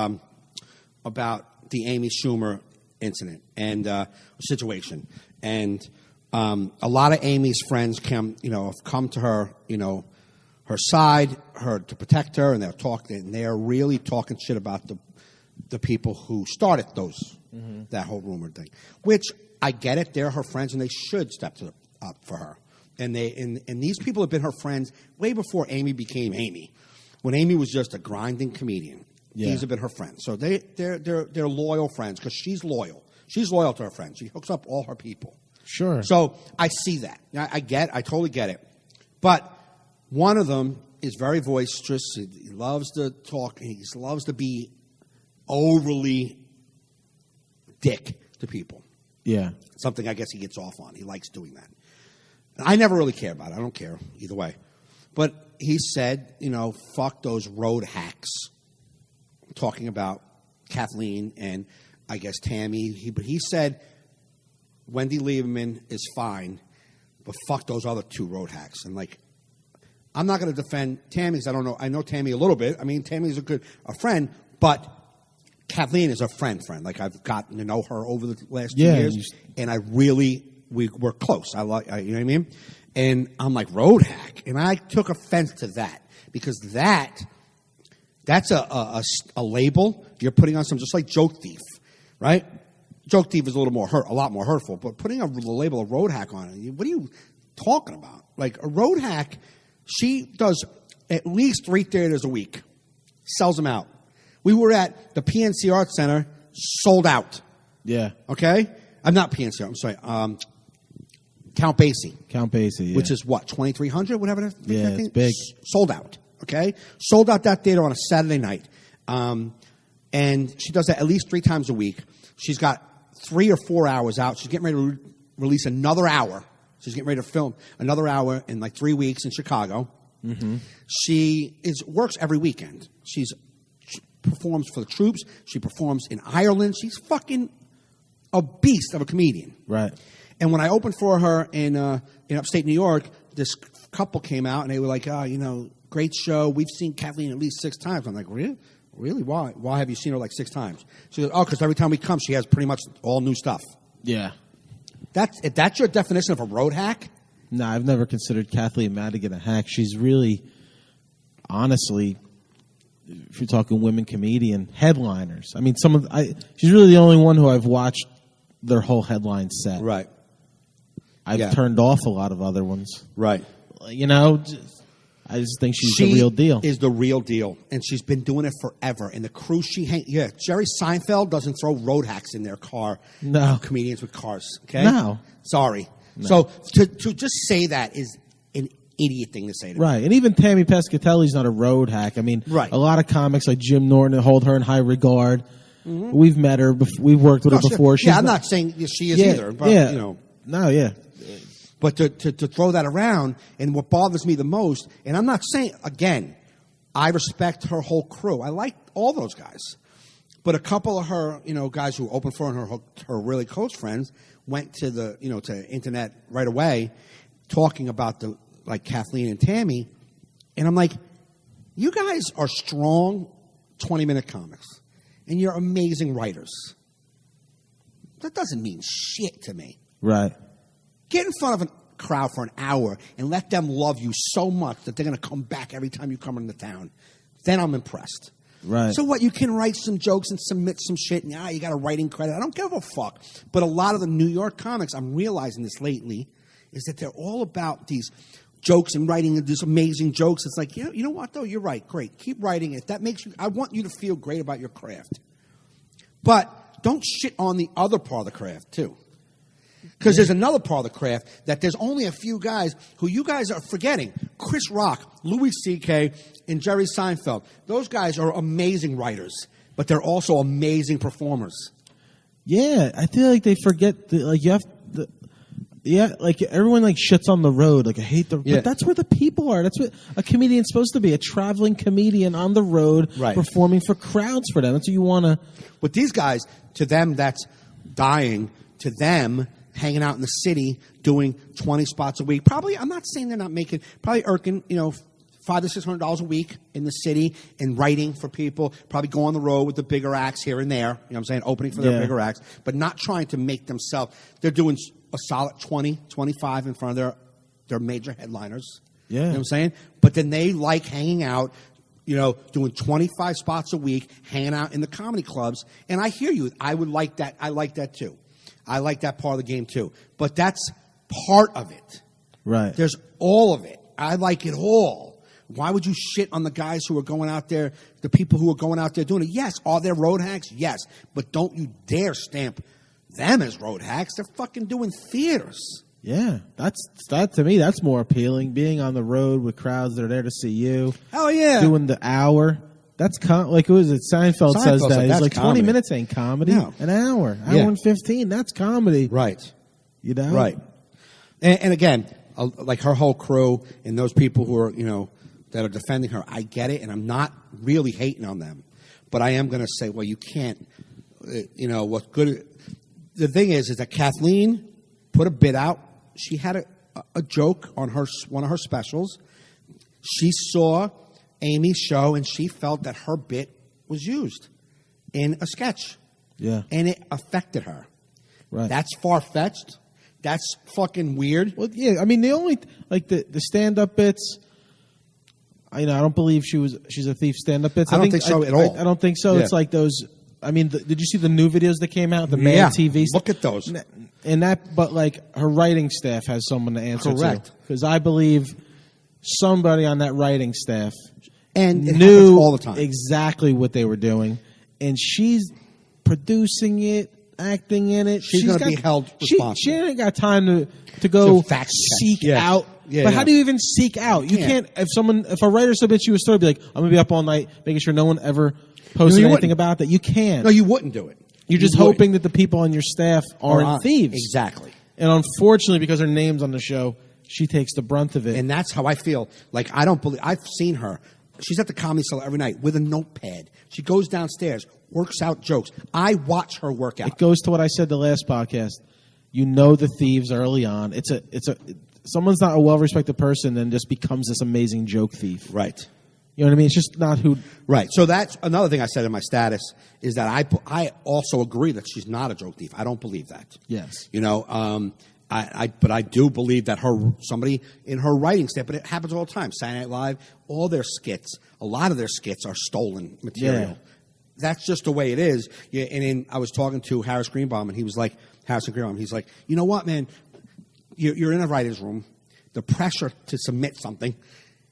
the Amy Schumer incident and situation, and a lot of Amy's friends have come to her, her side, to protect her, and they're really talking shit about the people who started that whole rumor thing. Which I get it; they're her friends, and they should step up for her. And these people have been her friends way before Amy became Amy. When Amy was just a grinding comedian, these have been her friends. So they're loyal friends because she's loyal. She's loyal to her friends. She hooks up all her people. Sure. So I see that. I totally get it. But one of them is very boisterous. He loves to talk. He loves to be overly dick to people. Yeah. Something I guess he gets off on. He likes doing that. I never really care about it. I don't care either way. But he said, fuck those road hacks. Talking about Kathleen and I guess Tammy. But he said Wendy Lieberman is fine, but fuck those other two road hacks. And I'm not going to defend Tammy because I don't know. I know Tammy a little bit. I mean, Tammy's a friend, but Kathleen is a friend. I've gotten to know her over the last 2 years, and we're close. You know what I mean? And I'm like, road hack. And I took offense to that because that's a label you're putting on some, just like joke thief, right? Joke thief is a lot more hurtful, but putting a label of road hack on it, what are you talking about. Like a road hack, she does at least 3 theaters a week, sells them out. We were at the PNC Arts Center, sold out. Yeah. Okay? I'm not PNC, I'm sorry. Count Basie. Count Basie, yeah. Which is what, 2,300, whatever? Yeah, it's big. Sold out. Okay? Sold out that theater on a Saturday night. And she does that at least 3 times a week. She's got 3 or 4 hours out. She's getting ready to release another hour. She's getting ready to film another hour in like 3 weeks in Chicago. Mm-hmm. She works every weekend. She performs for the troops. She performs in Ireland. She's fucking a beast of a comedian. Right. And when I opened for her in upstate New York, this couple came out and they were like, great show. We've seen Kathleen at least 6 times. I'm like, really? Really? Why? Why have you seen her like 6 times? She goes, because every time we come, she has pretty much all new stuff. Yeah. If that's your definition of a road hack? No, I've never considered Kathleen Madigan a hack. She's really, honestly, if you're talking women comedian, headliners. I mean, she's really the only one who I've watched their whole headline set. Right. I've turned off a lot of other ones. Right. I just think she's the real deal. She is the real deal, and she's been doing it forever. And the crew Jerry Seinfeld doesn't throw road hacks in their car. No. Comedians with cars, okay? No. Sorry. No. So to just say that is an idiot thing to say to me. Right, and even Tammy Pescatelli's not a road hack. I mean, right. A lot of comics like Jim Norton hold her in high regard. Mm-hmm. We've met her. We've worked with her before. I'm not saying she is either. But, No, yeah. But to throw that around, and what bothers me the most, and I'm not saying, again, I respect her whole crew. I like all those guys. But a couple of her, guys who opened for her and her really close friends went to the, to internet right away talking about Kathleen and Tammy. And I'm like, you guys are strong 20-minute comics. And you're amazing writers. That doesn't mean shit to me. Right. Get in front of a crowd for an hour and let them love you so much that they're going to come back every time you come into town. Then I'm impressed. Right. So what? You can write some jokes and submit some shit, and you got a writing credit. I don't give a fuck. But a lot of the New York comics, I'm realizing this lately, is that they're all about these jokes and writing these amazing jokes. It's like, you know what, though? You're right. Great. Keep writing it. That makes you. I want you to feel great about your craft. But don't shit on the other part of the craft, too. Because there's another part of the craft that there's only a few guys who you guys are forgetting. Chris Rock, Louis C.K., and Jerry Seinfeld. Those guys are amazing writers, but they're also amazing performers. Yeah, I feel like they forget that, everyone shits on the road. I hate but that's where the people are. That's what a comedian's supposed to be, a traveling comedian on the road, performing for crowds for them. That's what you want to. With these guys, to them, that's dying. To them, hanging out in the city, doing 20 spots a week. Probably, I'm not saying they're not making, probably earning, $500 to $600 a week in the city and writing for people. Probably go on the road with the bigger acts here and there. You know what I'm saying? Opening for their bigger acts. But not trying to make themselves. They're doing a solid 20, 25 in front of their major headliners. Yeah. You know what I'm saying? But then they like hanging out, doing 25 spots a week, hanging out in the comedy clubs. And I hear you. I would like that. I like that too. I like that part of the game too. But that's part of it. Right. There's all of it. I like it all. Why would you shit on the guys who are going out there, the people who are going out there doing it? Yes. Are there road hacks? Yes. But don't you dare stamp them as road hacks. They're fucking doing theaters. Yeah. That to me, that's more appealing. Being on the road with crowds that are there to see you. Hell yeah. Doing the hour. That's like, what is it? Seinfeld says that. He's like, 20 minutes ain't comedy. No. An hour and 15. That's comedy. Right. Right. And again, like her whole crew and those people who are, that are defending her, I get it, and I'm not really hating on them. But I am going to say, well, you can't, what's good. The thing is that Kathleen put a bit out. She had a joke on one of her specials. She saw Amy's show, and she felt that her bit was used in a sketch. Yeah. And it affected her. Right. That's far-fetched. That's fucking weird. Well, yeah, I mean, the only, the stand-up bits, I don't believe she's a thief stand-up bits. I don't think so at all. I don't think so. Yeah. It's like those, did you see the new videos that came out? The Mad TV stuff? Look at those. But like her writing staff has someone to answer Correct. to. Because I believe somebody on that writing staff And it knew happens all the time. exactly what they were doing, and she's producing it, acting in it. She's gonna be held responsible. She ain't got time to go To fact check. seek Yeah. out. Yeah, but yeah. how do you even seek out? You can't. can't. If a writer submits you a story, be like, I'm gonna be up all night making sure no one ever posted you anything wouldn't. about that. You can't. No, you wouldn't do it. You're just You wouldn't. hoping that the people on your staff aren't thieves. Exactly. And unfortunately, because her name's on the show, she takes the brunt of it. And that's how I feel. Like, I don't believe, I've seen her. She's at the Comedy Cellar every night with a notepad. She goes downstairs, works out jokes. I watch her work out. It goes to what I said the last podcast. You know the thieves early on. Someone's not a well-respected person and just becomes this amazing joke thief. Right. You know what I mean? It's just not who. Right. So that's another thing I said in my status is that I also agree that she's not a joke thief. I don't believe that. Yes. You know, but I do believe that somebody in her writing staff, but it happens all the time. Saturday Night Live, all their skits, a lot of their skits are stolen material. Yeah. That's just the way it is. Yeah, and I was talking to Harris Greenbaum, and he was like, he's like, you know what, man? You're in a writer's room. The pressure to submit something,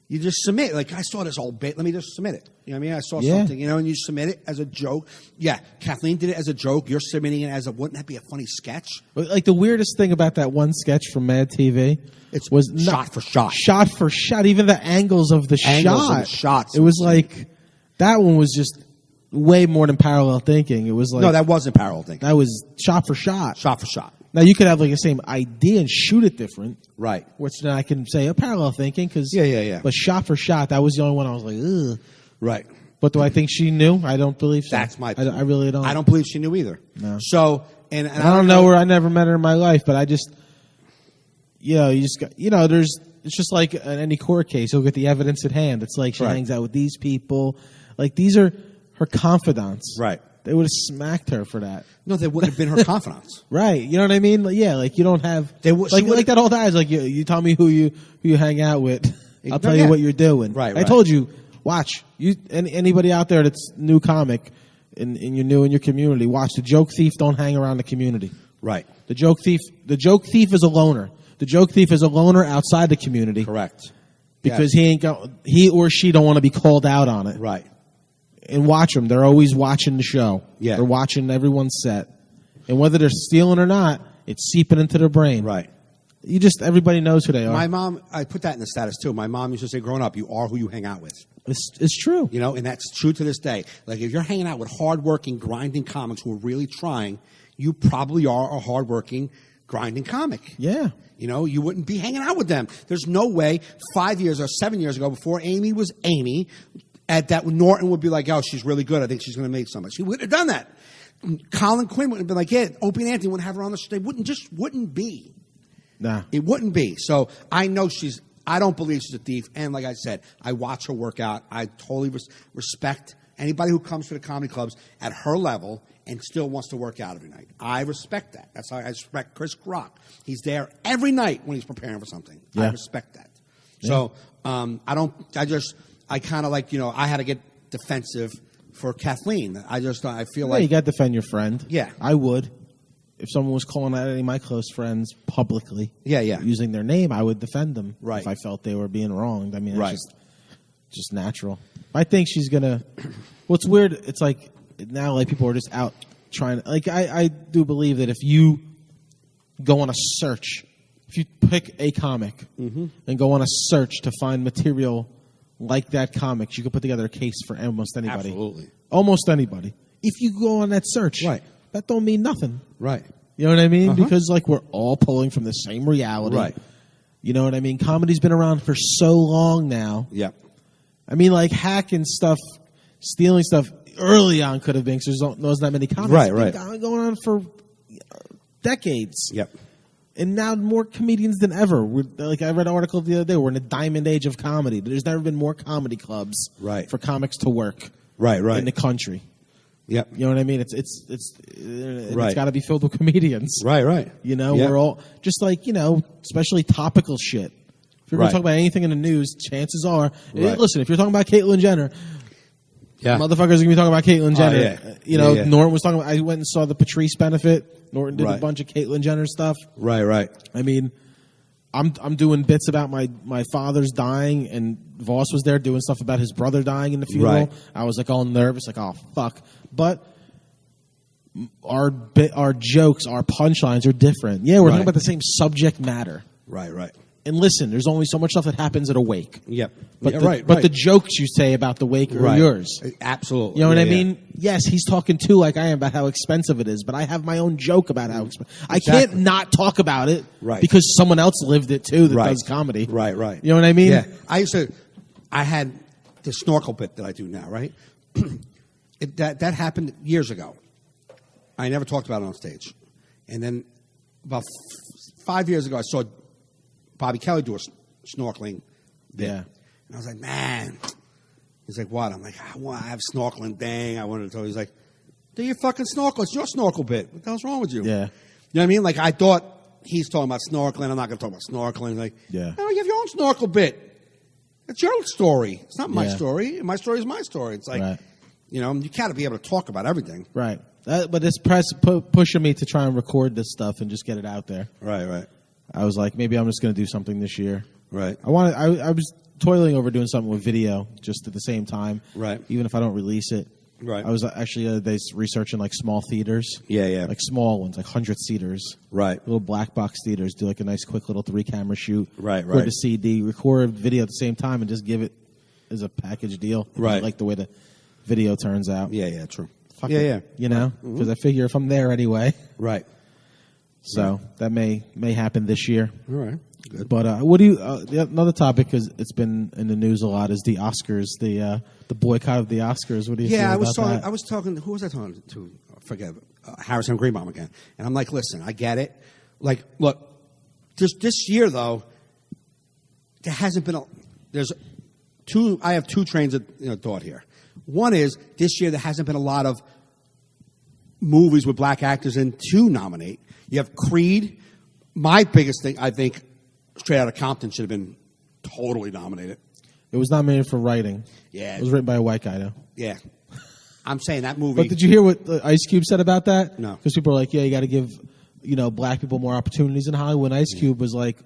you just submit. Like, I saw this old bit. Let me just submit it. You know what I mean? I saw something, and you submit it as a joke. Yeah, Kathleen did it as a joke. You're submitting it as wouldn't that be a funny sketch? Like the weirdest thing about that one sketch from Mad TV was shot for shot. Shot for shot. Even the angles of the Angles shot. of the shots. It was like, that one was just way more than parallel thinking. It was like. No, that wasn't parallel thinking. That was shot for shot. Shot for shot. Now, you could have like the same idea and shoot it different. Right. Which then I can say parallel thinking. Yeah. But shot for shot, that was the only one I was like, ugh. Right. But do I think she knew? I don't believe so. That's my. I really don't. I don't believe she knew either. No. So and I don't know her. I never met her in my life, but I just, it's just like in any court case, you'll get the evidence at hand. It's like she Right. hangs out with these people. Like, these are her confidants. Right. They would have smacked her for that. No, they wouldn't have been her confidants. Right. You know what I mean? Like, yeah, like you don't have like that old adage, like you tell me who you hang out with, I'll tell you what you're doing. Right. I told you, watch. Anybody out there that's new comic and you're new in your community, watch. The joke thief don't hang around the community. Right. The joke thief is a loner. The joke thief is a loner outside the community. Correct. Because he or she don't want to be called out on it. Right. And watch them. They're always watching the show. Yeah. They're watching everyone's set. And whether they're stealing or not, it's seeping into their brain. Right. Everybody knows who they are. My mom, I put that in the status too. My mom used to say, growing up, you are who you hang out with. It's true. You know, and that's true to this day. Like, if you're hanging out with hardworking, grinding comics who are really trying, you probably are a hardworking, grinding comic. Yeah. You know, you wouldn't be hanging out with them. There's no way 5 years or 7 years ago, before Amy was Amy, that Norton would be like, oh, she's really good. I think she's going to make something. She wouldn't have done that. Colin Quinn wouldn't have been like, yeah, Opie and Anthony wouldn't have her on the show. They wouldn't be. Nah. It wouldn't be. So I know I don't believe she's a thief. And like I said, I watch her work out. I totally respect anybody who comes to the comedy clubs at her level and still wants to work out every night. I respect that. That's how I respect Chris Rock. He's there every night when he's preparing for something. Yeah. I respect that. Yeah. So I kind of like, I had to get defensive for Kathleen. I feel like you got to defend your friend. Yeah. I would. If someone was calling out any of my close friends publicly, Yeah. using their name, I would defend them. Right. If I felt they were being wronged. I mean, Right. it's just natural. I think she's gonna. What's weird? It's like now, like people are just out trying. Like I do believe that if you go on a search, if you pick a comic Mm-hmm. and go on a search to find material like that comic, you can put together a case for almost anybody. Absolutely. Almost anybody. If you go on that search, Right. that don't mean nothing. Right. You know what I mean? Uh-huh. Because like we're all pulling from the same reality. Right. You know what I mean? Comedy's been around for so long now. Yep. I mean, like hacking stuff, stealing stuff early on could have been because there wasn't that many comedies. Right, It's right. been going on for decades. Yep. And now more comedians than ever. I read an article the other day. We're in a diamond age of comedy. There's never been more comedy clubs Right. for comics to work Right. Right. in the country. Yep. You know what I mean? It's Right. got to be filled with comedians. Right. Right. You know, Yeah. we're all just like, especially topical shit. If you're going Right. to talk about anything in the news, chances are, Right. listen, if you're talking about Caitlyn Jenner, Yeah. Motherfuckers are gonna be talking about Caitlyn Jenner. yeah. You know, Yeah. Norton was talking about. I went and saw the Patrice benefit. Norton did a Right. bunch of Caitlyn Jenner stuff. Right. I mean, I'm doing bits about my father's dying, and Voss was there doing stuff about his brother dying in the funeral. Right. I was like all nervous, like, oh fuck. But our jokes, our punchlines are different. Yeah, we're Right. talking about the same subject matter. Right. And listen, there's only so much stuff that happens at a wake. Yep. But Yeah, but the jokes you say about the wake are yours. Absolutely. You know what I Yeah, mean? Yes, he's talking too like I am about how expensive it is, but I have my own joke about how expensive. I Exactly. can't not talk about it Right. because someone else lived it too that Right. does comedy. Right. You know what I mean? Yeah. I had the snorkel bit that I do now, right? That happened years ago. I never talked about it on stage. And then about 5 years ago, I saw Bobby Kelly do a snorkeling bit. Yeah. And I was like, man. He's like, what? I'm like, I have snorkeling thing. I wanted to tell you. He's like, do your fucking snorkel. It's your snorkel bit. What the hell's wrong with you? Yeah. You know what I mean? Like, I thought he's talking about snorkeling. I'm not going to talk about snorkeling. Like, Yeah. no, you have your own snorkel bit. It's your story. It's not my Yeah. story. My story is my story. It's like, Right. you know, you got to be able to talk about everything. Right. But it's pushing me to try and record this stuff and just get it out there. Right. I was like, maybe I'm just going to do something this year. Right. I was toiling over doing something with video just at the same time. Right. Even if I don't release it. Right. I was actually researching like small theaters. Yeah. Like small ones, like 100-seaters. Right. Little black box theaters. Do like a nice quick little 3-camera shoot. Right. Record a CD, record video at the same time, and just give it as a package deal. If Right. you like the way the video turns out. Yeah, true. Fuck Yeah, it, yeah. You know? Because I figure if I'm there anyway. Right. So that may happen this year. All right. Good. But what do you? Another topic, because it's been in the news a lot, is the Oscars, the boycott of the Oscars. What do you? feel Yeah, about that? I was talking. Who was I talking to? I forget. Harrison Greenbaum again. And I'm like, listen, I get it. Like, look, this year though, there hasn't been there's two. I have two trains of thought here. One is this year there hasn't been a lot of movies with black actors in to nominate. You have Creed. My biggest thing, I think, Straight Outta Compton should have been totally nominated. It was nominated for writing. Yeah. It was written by a white guy, though. Yeah. I'm saying that movie. But did you hear what Ice Cube said about that? No. Because people are like, yeah, you got to give, black people more opportunities in Hollywood. And Ice Cube was like,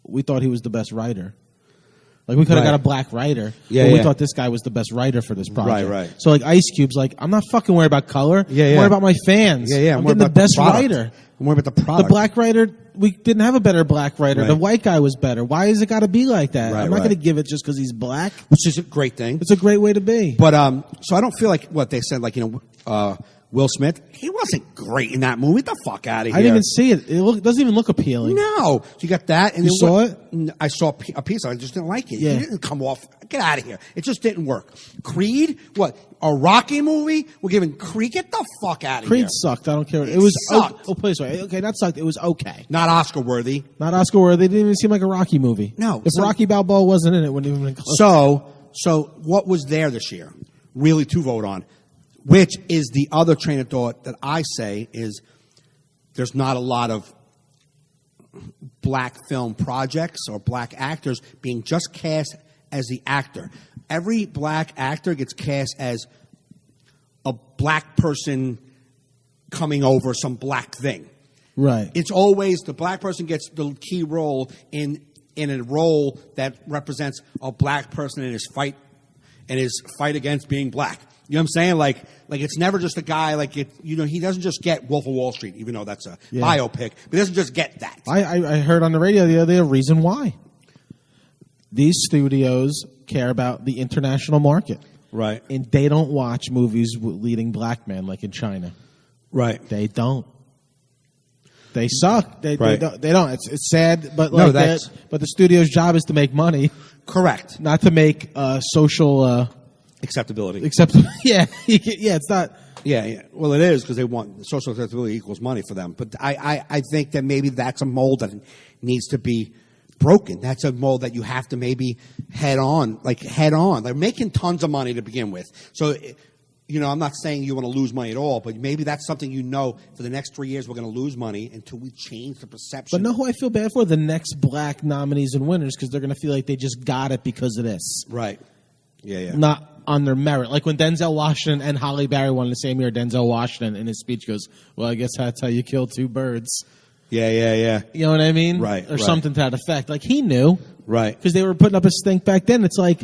we thought he was the best writer. Like, we could have Right. got a black writer. Yeah, but we yeah. thought this guy was the best writer for this project. Right. So, like, Ice Cube's like, I'm not fucking worried about color. Yeah, I'm yeah. worried about my fans. Yeah. I'm more getting the about best product. writer. I'm more about the The product. black writer, we didn't have a better black writer. Right. The white guy was better. Why is it got to be like that? Right, I'm not right. going to give it just because he's black. which is a great thing. It's a great way to be. But so I don't feel like what they said. Like Will Smith, he wasn't great in that movie. Get the fuck out of here. I didn't even see it. It doesn't even look appealing. No, you got that. And You then saw what- it? I saw a piece. I just didn't like it. Yeah. It didn't come off. Get out of here. It just didn't work. Creed, what? A Rocky movie? We're giving Creed. Get the fuck out of Creed here. sucked. I don't care. It It was sucked. Oh, please wait. Okay, that sucked. It was okay. Not Oscar worthy. Not Oscar worthy. It didn't even seem like a Rocky movie. No, If it's not- Rocky Balboa wasn't in it, it wouldn't even been close. So what was there this year? Really to vote on, which is the other train of thought that I say is there's not a lot of black film projects or black actors being just cast as the actor. Every black actor gets cast as a black person coming over some black thing. Right. It's always the black person gets the key role in a role that represents a black person in his fight against being black. You know what I'm saying? Like it's never just a guy he doesn't just get Wolf of Wall Street, even though that's a biopic. But he doesn't just get that. I heard on the radio the other day a reason why. These studios care about the international market. Right. And they don't watch movies with leading black men like in China. Right. They don't. They suck. They Right. don't. It's sad, but No, like that's- but the studio's job is to make money, Correct. not to make social Acceptability. yeah, it's not. Yeah. Well, it is because they want social acceptability equals money for them. But I think that maybe that's a mold that needs to be broken. That's a mold that you have to maybe head on. They're making tons of money to begin with. So, I'm not saying you want to lose money at all, but maybe that's something for the next 3 years we're going to lose money until we change the perception. But know who I feel bad for? The next black nominees and winners, because they're going to feel like they just got it because of this. Right. Yeah. not on their merit. Like when Denzel Washington and Halle Berry won the same year, Denzel Washington in his speech goes, "Well, I guess that's how you kill two birds." Yeah. You know what I mean? Right, Or right. something to that effect. Like he knew. Right. Because they were putting up a stink back then. It's like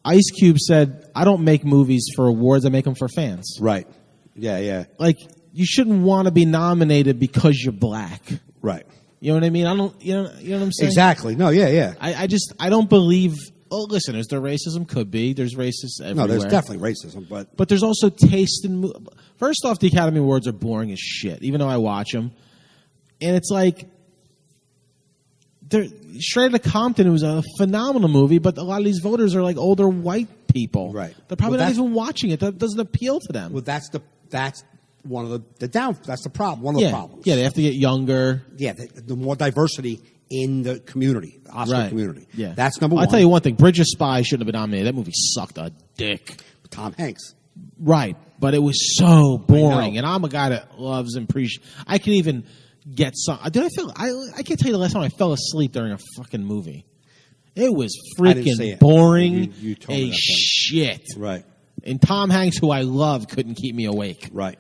Ice Cube said, "I don't make movies for awards. I make them for fans." Right. Yeah. Like you shouldn't want to be nominated because you're black. Right. You know what I mean? I don't. You know what I'm saying? Exactly. No. Yeah. I don't believe. Oh, listen. Is there racism? Could be. There's racists everywhere. No, there's definitely racism, but But there's also taste in. First off, the Academy Awards are boring as shit. Even though I watch them, and it's like. Straight Outta Compton, it was a phenomenal movie, but a lot of these voters are like older white people. Right. They're probably Well, not that's- even watching it. That doesn't appeal to them. well, that's one of the down. That's the problem. One of the problems. Yeah, they have to get younger. Yeah, the more diversity in the community, the Oscar community. Yeah. That's number one. I'll tell you one thing. Bridge of Spies shouldn't have been nominated. That movie sucked a dick. Tom Hanks. Right. But it was so boring. know. And I'm a guy that loves and appreciates. I can even get some. I can't tell you the last time I fell asleep during a fucking movie. It was I didn't see freaking it. boring You told me that thing. shit. Right. And Tom Hanks, who I love, couldn't keep me awake. Right.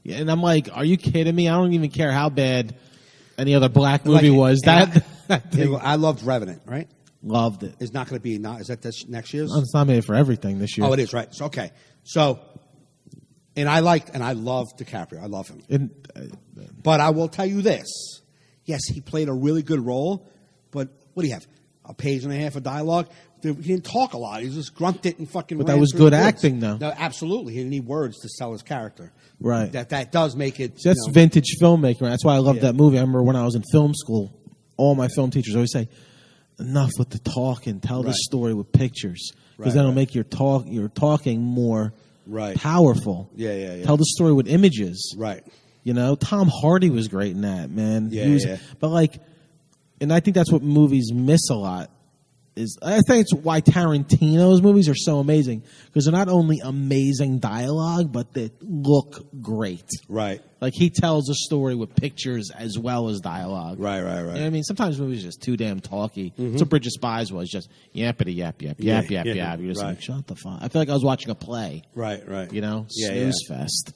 And I'm like, are you kidding me? I don't even care how bad any other black movie was. That thing, I loved Revenant. Right. loved it. It's not going to be. Is that this next year's? It's nominated for everything this year. Oh, it is, right. So, okay. So, and I love DiCaprio. I love him. And, But I will tell you this. Yes, he played a really good role, but what do you have? A page and a half of dialogue? He didn't talk a lot. He just grunted and fucking But ran that was through good the woods. acting, though. No, absolutely. He didn't need words to sell his character. Right. That does make it. See, that's you know, vintage filmmaking. That's why I love Yeah. that movie. I remember when I was in film school, all my film teachers always say, enough with the talking. Tell the Right. story with pictures. Because Right, that'll right. make your talking more Right. powerful. Yeah. Tell the story with images. Right. You know, Tom Hardy was great in that, man. Yeah, He was, yeah. But like, and I think that's what movies miss a lot. I think it's why Tarantino's movies are so amazing, because they're not only amazing dialogue, but they look great. Right. Like he tells a story with pictures as well as dialogue. Right. You know what I mean? Sometimes movies are just too damn talky. That's what Bridge of Spies was, just yappity yap. You're just right. like, shut the fuck. I feel like I was watching a play. Right. You know, Yeah, snooze fest.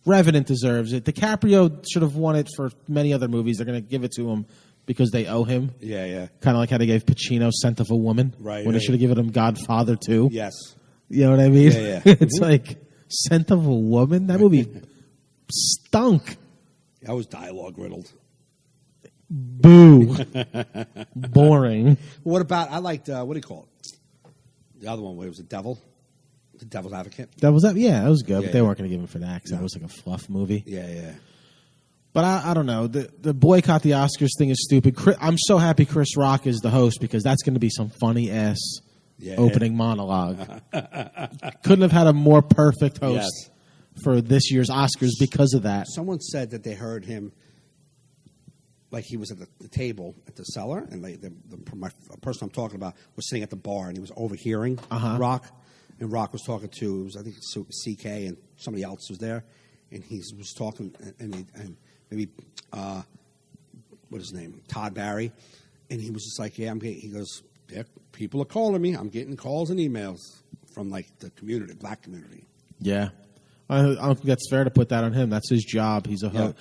Revenant deserves it. DiCaprio should have won it for many other movies. They're going to give it to him because they owe him. Yeah. Kind of like how they gave Pacino Scent of a Woman. Right, When they right. should have given him Godfather too. Yes. You know what I mean? Yeah. It's like Scent of a Woman. That movie stunk. That was dialogue riddled. Boo. Boring. What about? I liked. What do you call it? The other one. Where it was the devil. The Devil's Advocate. That was that. Yeah, that was good. Yeah, but they yeah. weren't going to give him for that because that was like a fluff movie. Yeah. But I don't know. The boycott the Oscars thing is stupid. I'm so happy Chris Rock is the host because that's going to be some funny ass opening monologue. Couldn't have had a more perfect host for this year's Oscars because of that. Someone said that they heard him, like he was at the table at the cellar, and the person I'm talking about was sitting at the bar, and he was overhearing Rock, and Rock was talking to, I think CK and somebody else was there, and he was talking, and maybe what's his name, Todd Barry, and he was just like, he goes, yeah, people are calling me, I'm getting calls and emails from like the community, black community. Yeah. I don't think that's fair to put that on him. That's his job. He's a host.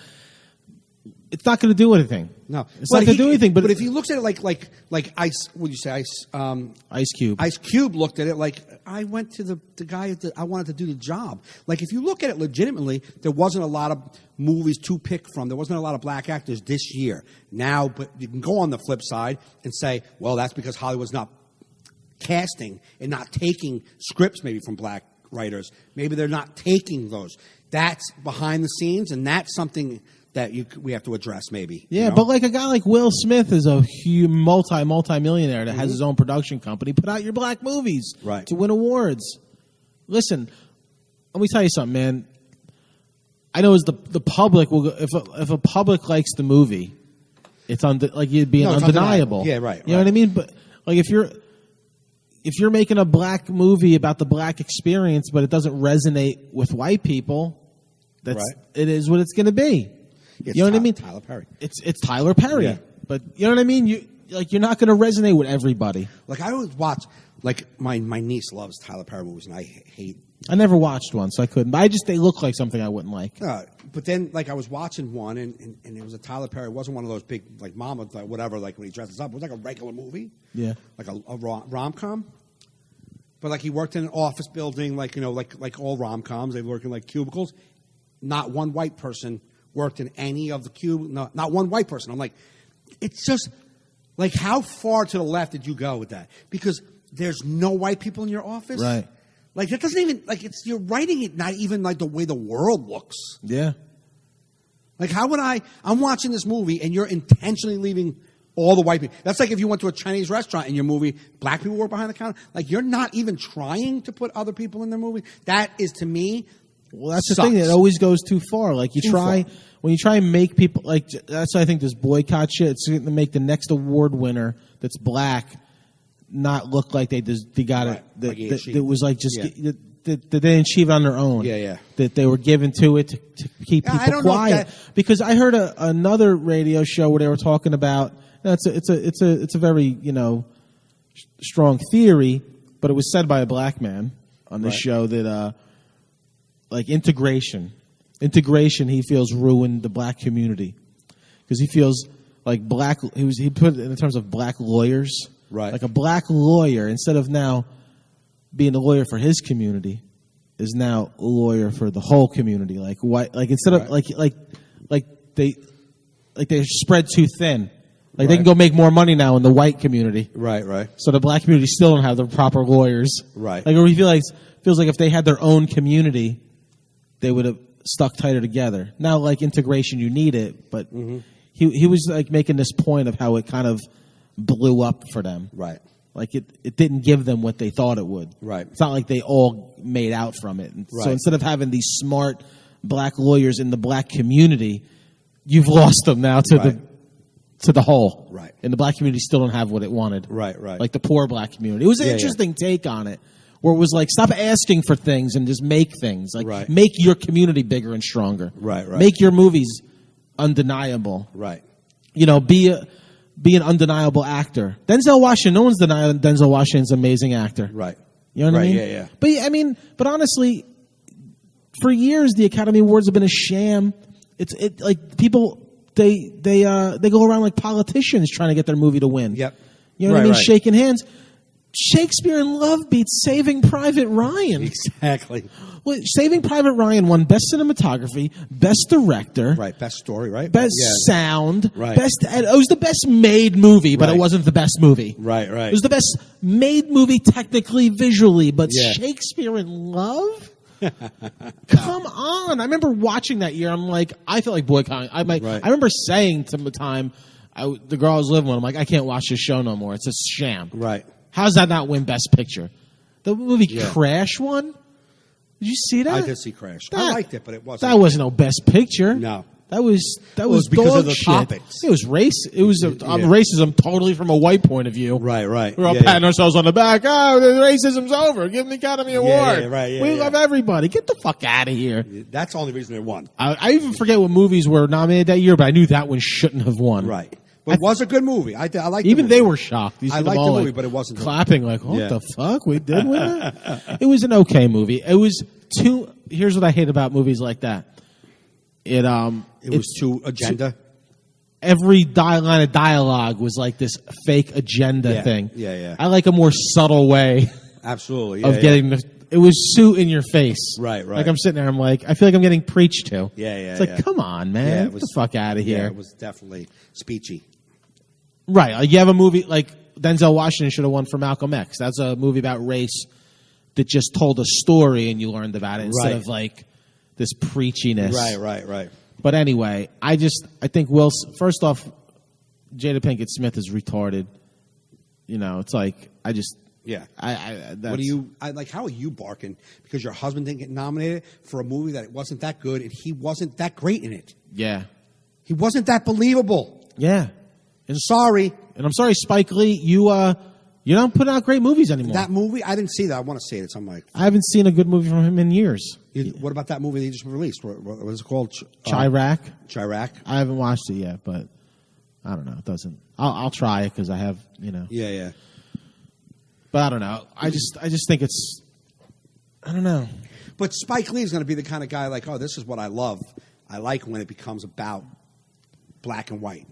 It's not going to do anything. No, It's not going to do anything. But if he looks at it like Ice, what do you say, Ice Cube. Ice Cube looked at it like, I went to the guy that I wanted to do the job. Like, if you look at it legitimately, there wasn't a lot of movies to pick from. There wasn't a lot of black actors this year. Now, but you can go on the flip side and say, well, that's because Hollywood's not casting and not taking scripts maybe from black writers. Maybe they're not taking those. That's behind the scenes, and that's something that we have to address maybe. Yeah, you know? but like a guy like Will Smith is a huge multi-millionaire that has his own production company. Put out your black movies to win awards. Listen, let me tell you something, man. I know as the public will go, if a public likes the movie, it's like you'd be undeniable. Yeah, right. You know what I mean? But like if you're making a black movie about the black experience, but it doesn't resonate with white people, it is what it's going to be. It's you know what I mean? Tyler Perry. It's Tyler Perry. Yeah. But you know what I mean? You're not going to resonate with everybody. Like, I always watch, Like my niece loves Tyler Perry movies, and I hate. I never watched one, so I couldn't. But they look like something I wouldn't like. But then, like, I was watching one, and it was a Tyler Perry. It wasn't one of those big, like, mama, like, whatever, like, when he dresses up. It was like a regular movie. Yeah. Like a rom-com. But, like, he worked in an office building, like, you know, like all rom-coms. They work in, like, cubicles. Not one white person worked in any of the cubicles. Not one white person. I'm like, it's just, like, how far to the left did you go with that? Because there's no white people in your office. Right. Like, that doesn't even, like, you're writing it not even like the way the world looks. Yeah. Like, how would I'm watching this movie and you're intentionally leaving all the white people. That's like if you went to a Chinese restaurant in your movie, black people work behind the counter. Like, you're not even trying to put other people in the movie. That is, to me, well, that's sucks. the thing. It always goes too far. Like, when you try and make people, like, that's why I think this boycott shit, it's going to make the next award winner that's black not look like they got right. it. That was like just that they didn't achieve on their own. Yeah. That they were given to it to keep people quiet. Because I heard another radio show where they were talking about. It's a very strong theory, but it was said by a black man on this show that like integration he feels ruined the black community because he feels like he put it in terms of black lawyers. Right. Like a black lawyer, instead of now being a lawyer for his community, is now a lawyer for the whole community. Like what? Like instead of like they're spread too thin. Like they can go make more money now in the white community. Right. So the black community still don't have the proper lawyers. Right. Like, or we feels like if they had their own community, they would have stuck tighter together. Now, like integration, you need it, but he was like making this point of how it kind of blew up for them. Right. Like it didn't give them what they thought it would. Right. It's not like they all made out from it. And right. So instead of having these smart black lawyers in the black community, you've lost them now to the whole. Right. And the black community still don't have what it wanted. Right. Like the poor black community. It was an interesting take on it, where it was like, stop asking for things and just make things. Like make your community bigger and stronger. Right. Make your movies undeniable. Right. Be an undeniable actor. Denzel Washington, no one's denying Denzel Washington's an amazing actor. Right. You know what I mean? Yeah. But honestly, for years the Academy Awards have been a sham. It's like people they go around like politicians trying to get their movie to win. Yep. You know what I mean? Shaking hands. Shakespeare in Love beats Saving Private Ryan. Exactly. Well, Saving Private Ryan won Best Cinematography, Best Director, right? Best Story, right? Best Sound, right? It was the best made movie, but it wasn't the best movie. Right. It was the best made movie technically, visually, but Shakespeare in Love. Come on! I remember watching that year. I'm like, I feel like boycotting. I remember saying to the time, the girl I was living with, I'm like, I can't watch this show no more. It's a sham. Right. How's that not win Best Picture? The movie Crash won. Did you see that? I did see Crash. I liked it, but it wasn't. That wasn't no Best Picture. No. That was because dog of the shit. topics. It was race. It was racism totally from a white point of view. Right. We're all patting ourselves on the back. Oh, the racism's over. Give them the Academy Award. We love everybody. Get the fuck out of here. That's the only reason they won. I even forget what movies were nominated that year, but I knew that one shouldn't have won. Right. But it was a good movie. I liked even the movie. They were shocked. I liked the movie, but it wasn't clapping like, what the fuck? We did win it? It was an okay movie. It was too. Here's what I hate about movies like that. It was too agenda. Every line of dialogue was like this fake agenda thing. Yeah. I like a more subtle way. Absolutely. Of getting the. It was so in your face. Right. Like I'm sitting there, I'm like, I feel like I'm getting preached to. Yeah. It's like, come on, man. Get the fuck out of here. Yeah, it was definitely speechy. Right. Like you have a movie like Denzel Washington should have won for Malcolm X. That's a movie about race that just told a story and you learned about it instead of like this preachiness. Right. But anyway, I think first off, Jada Pinkett Smith is retarded. It's like, yeah. That's, how are you barking because your husband didn't get nominated for a movie that wasn't that good and he wasn't that great in it? Yeah. He wasn't that believable. Yeah. And sorry. And I'm sorry, Spike Lee, you're not putting out great movies anymore. That movie, I didn't see that. I want to see it. It's on my... I haven't seen a good movie from him in years. What about that movie they just released? What was it called? Chirac. Chirac. I haven't watched it yet, but I don't know. It doesn't... I'll try it because I have, Yeah. But I don't know. I just think it's. I don't know. But Spike Lee is going to be the kind of guy like, oh, this is what I love. I like when it becomes about black and white.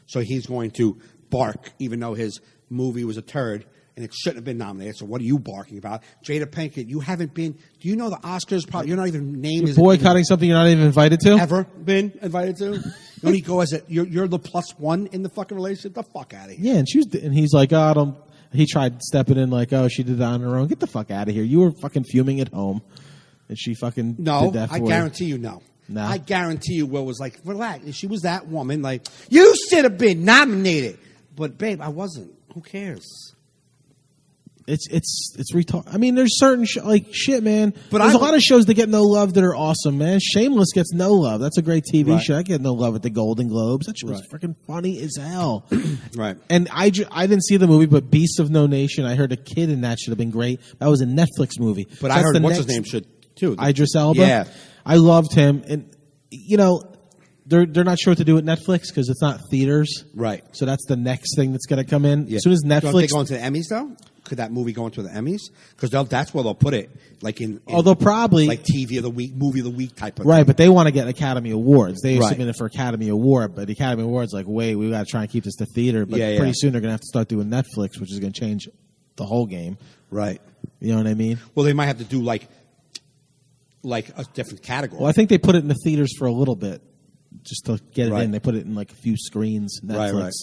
So he's going to bark, even though his movie was a turd and it shouldn't have been nominated. So what are you barking about? Jada Pinkett, you haven't been. Do you know the Oscars? Probably, you're not even named as Boycotting something you're not even invited to? ever been invited to. You only go as you're the plus one in the fucking relationship. The fuck out of here. Yeah, and he's like, oh, I don't. He tried stepping in like, oh, she did that on her own. Get the fuck out of here. You were fucking fuming at home, and she fucking No, did that for I guarantee you no. No. I guarantee you Will was like, relax. If she was that woman, like, you should have been nominated. But, babe, I wasn't. Who cares? It's retarded. I mean, there's certain shit, man. But there's a lot of shows that get no love that are awesome, man. Shameless gets no love. That's a great TV Right. show. I get no love at the Golden Globes. That shit was freaking funny as hell. Right. And I didn't see the movie, but Beasts of No Nation. I heard a kid in that should have been great. That was a Netflix movie. But So I that's heard the what's his next- name should, too. Idris Elba. Yeah. I loved him, and you know, they're not sure what to do with Netflix because it's not theaters. Right. So that's the next thing that's going to come in. Yeah. As soon as Don't they Netflix, go into the Emmys, though? Could that movie go into the Emmys? Because that's where they'll put it, like in they'll probably like TV of the week, movie of the week type of right, thing. but they want to get Academy Awards. They Right. submitted for Academy Award, but the Academy Awards like, wait, we got to try and keep this to theater. But Yeah, pretty yeah. soon they're going to have to start doing Netflix, which is going to change the whole game. Right. You know what I mean? Well, they might have to do like a different category. Well, I think they put it in the theaters for a little bit just to get it Right. in. They put it in like a few screens. Netflix. Right.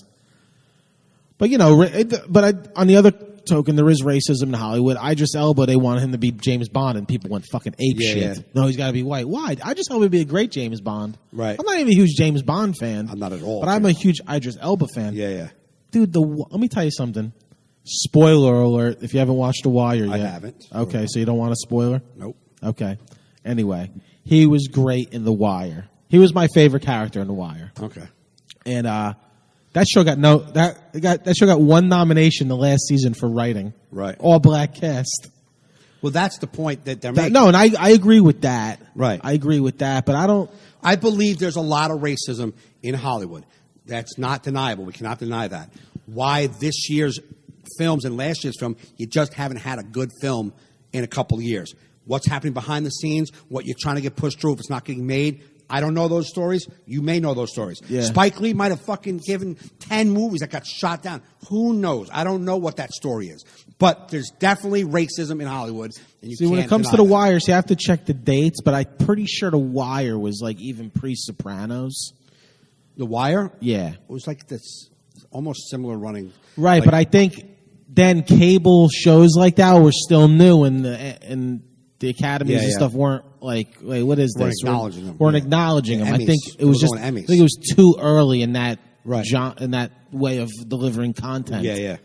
But you know, on the other token, there is racism in Hollywood. Idris Elba, they want him to be James Bond, and people went fucking ape Yeah, shit. yeah. No, he's got to be white. Why? Idris Elba would be a great James Bond. Right. I'm not even a huge James Bond fan. I'm not at all, But I'm a huge Idris Elba fan. Yeah, yeah. Dude, let me tell you something. Spoiler alert! If you haven't watched The Wire yet, I haven't. Okay, so you don't want a spoiler? Nope. Okay. Anyway, he was great in The Wire. He was my favorite character in The Wire. Okay. And that show got one nomination the last season for writing. Right. All black cast. Well, that's the point that they're making. No, and I agree with that. Right. I agree with that, but I don't. I believe there's a lot of racism in Hollywood. That's not deniable. We cannot deny that. Why this year's films and last year's film, you just haven't had a good film in a couple of years. What's happening behind the scenes, what you're trying to get pushed through, if it's not getting made. I don't know those stories. You may know those stories. Yeah. Spike Lee might have fucking given 10 movies that got shot down. Who knows? I don't know what that story is. But there's definitely racism in Hollywood. And you See, when it can't comes to deny The that. Wire, you have to check the dates, but I'm pretty sure The Wire was like even pre-Sopranos. The Wire? Yeah. It was like this almost similar running. Right, like- but I think then cable shows like that were still new, and the academies Yeah, and yeah. stuff weren't like, wait, what is Weren't this? acknowledging them. Weren't Yeah. acknowledging them. I Emmys. think it They was were just. going I Emmys. think it was too early in that Right. in that way of delivering content. Yeah, yeah.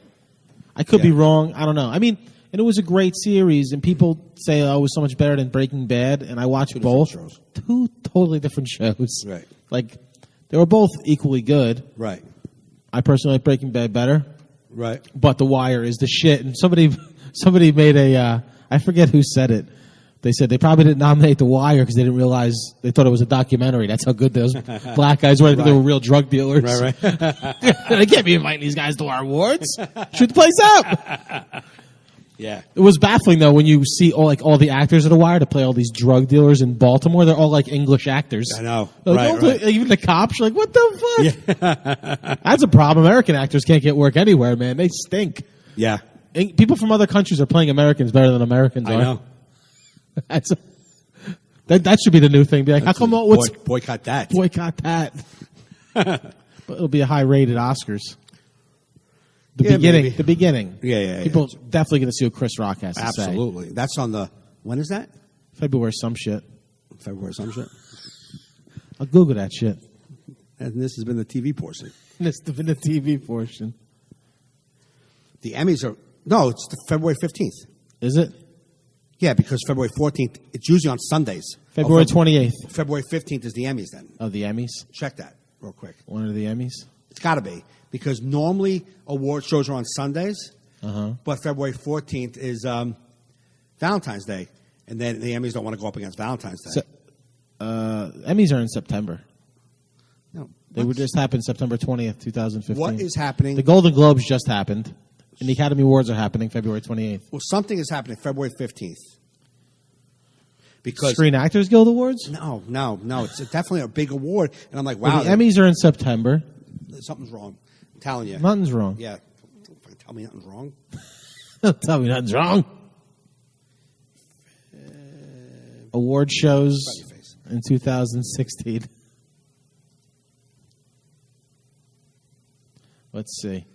I could be Yeah. wrong. I don't know. I mean, and it was a great series, and people say, "Oh, it was so much better than Breaking Bad," and I watched different both. shows. Two totally different shows. Right. Like they were both equally good. Right. I personally like Breaking Bad better. Right. But The Wire is the shit. And somebody made a, I forget who said it. They said they probably didn't nominate The Wire because they didn't realize, they thought it was a documentary. That's how good those black guys were. I think they were real drug dealers. Right, They can't be inviting these guys to our awards. Shoot the place up. Yeah. It was baffling though when you see all the actors of The Wire to play all these drug dealers in Baltimore. They're all like English actors. I know. Like, Right, don't play- right. even the cops are like, what the fuck? That's a problem. American actors can't get work anywhere, man. They stink. Yeah. People from other countries are playing Americans better than Americans I are. know. That should be the new thing. Be like, how come what's boycott that? boycott that? But it'll be a high-rated Oscars. The Yeah, beginning. maybe. The beginning. Yeah. People definitely going to see what Chris Rock has to say. Absolutely. That's on the, when is that? February some shit. February some shit. I'll Google that shit. And this has been the TV portion. This has been the TV portion. The Emmys are, no, it's the February 15th. Is it? Yeah, because February 14th, it's usually on Sundays. February Oh, 28th February 15th is the Emmys then. of the Emmys. Check that real quick. One of the Emmys. It's got to be. Because normally award shows are on Sundays, Uh-huh. but February 14th is Valentine's Day. And then the Emmys don't want to go up against Valentine's Day. Emmys are in September. No. They were just happened September 20th, 2015. What is happening? The Golden Globes just happened. And the Academy Awards are happening February 28th. Well, something is happening February 15th. Because Screen Actors Guild Awards? no, it's definitely a big award, and I'm like, wow, Well, the Emmys are in September. something's wrong. I'm telling you, Nothing's wrong. yeah. Don't fucking tell me nothing's wrong. Don't tell me nothing's wrong. Award shows Right in your face. in 2016. Let's see.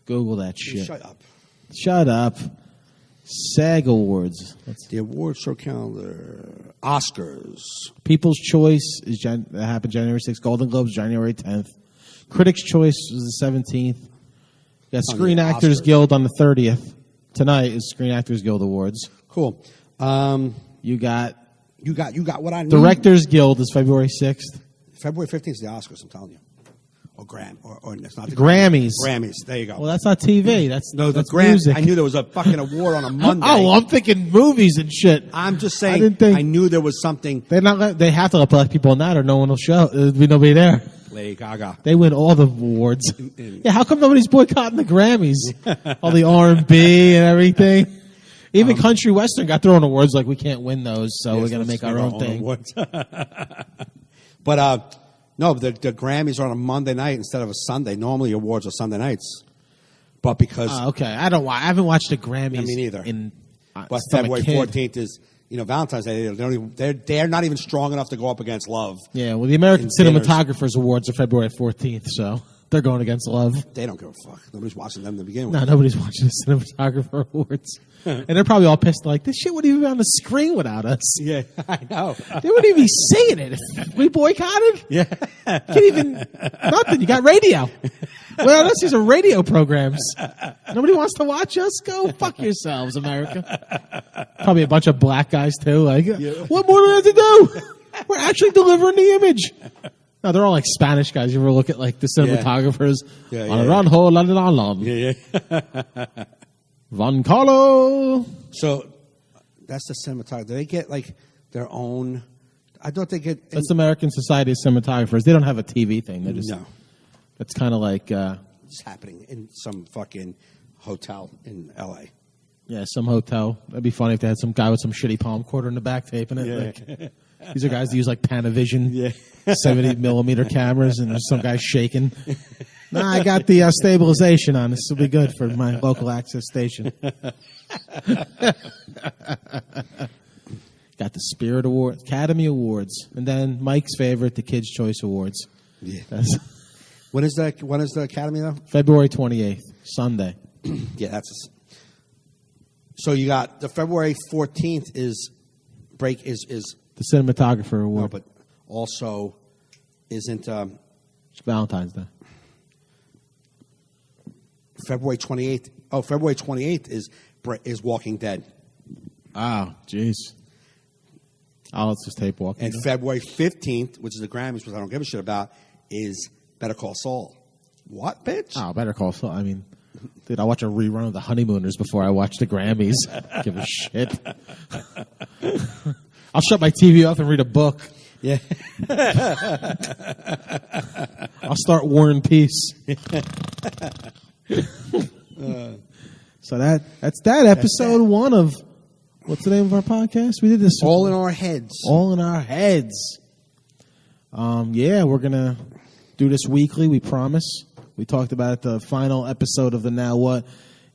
Google that shit. Shut up. Shut up. SAG Awards. The award show calendar, Oscars. People's Choice is that happened January 6th. Golden Globes January 10th. Critics' Choice was the 17th. You got Screen the Actors Oscars. Guild on the 30th. Tonight is Screen Actors Guild Awards. Cool. You got You got what I need. Directors Guild is February 6th. February 15th is the Oscars. I'm telling you. Or it's not the Grammys. Grammys. There you go. Well, that's not TV. That's no, the that's Grammys. music. I knew there was a fucking award on a Monday. Oh, well, I'm thinking movies and shit. I'm just I saying. didn't think- I knew there was something. They have to let black people in that, or no one will show. There'll be nobody there. Lady Gaga. They win all the awards. Yeah, how come nobody's boycotting the Grammys? All the R&B and everything. Even country western got their own awards. Like, we can't win those, so we're going to make our own thing. Awards. But no, the Grammys are on a Monday night instead of a Sunday. Normally, awards are Sunday nights, but because Okay, I haven't watched the Grammys. me neither. Since but I'm a February kid. 14th is Valentine's Day. They're not even strong enough to go up against Love. Yeah, well, the American In dinners. Cinematographers Awards are February 14th, so they're going against Love. They don't give a fuck. Nobody's watching them to begin with. No, nobody's watching the Cinematographer Awards. And they're probably all pissed like, this shit wouldn't even be on the screen without us. Yeah, I know. They wouldn't even be seeing it if we boycotted. Yeah. Can't even, nothing. You got radio. Without us, these are radio programs. Nobody wants to watch us? Go fuck yourselves, America. Probably a bunch of black guys, too. Like, what more do we have to do? We're actually delivering the image. No, they're all like Spanish guys. You ever look at like the cinematographers? Yeah, On a yeah, run, ho, la, la, la, la. Yeah. Von Carlo. So that's the cinematographer. Do they get like their own? I thought they get. That's the American Society of Cinematographers. They don't have a TV thing. They just, No, it's kind of like, it's happening in some fucking hotel in L.A. yeah, some hotel. That'd be funny if they had some guy with some shitty palm quarter in the back taping it. Yeah. Like, these are guys that use like Panavision 70 millimeter cameras, and there's some guy shaking. Nah, I got the stabilization on. This will be good for my local access station. Got the Spirit Awards, Academy Awards, and then Mike's favorite, the Kids' Choice Awards. Yeah. That's When is the Academy though? February 28th, Sunday. Yeah, that's. So you got the February 14th is The Cinematographer Award. no, but also isn't Valentine's Day. February 28th. Oh, February 28th is Walking Dead, Oh, jeez. Oh, let's just tape walking. and February 15th, which is the Grammys, which I don't give a shit about, is Better Call Saul. What, bitch? Oh, Better Call Saul. I mean, dude, I watch a rerun of The Honeymooners before I watch the Grammys. Give a shit. I'll shut my TV off and read a book. Yeah. I'll start War and Peace. So that's that. Episode 1 of, what's the name of our podcast? We did this All in our heads. All in our heads. Yeah, we're gonna do this weekly. We promise. We talked about it, the final episode of the Now What.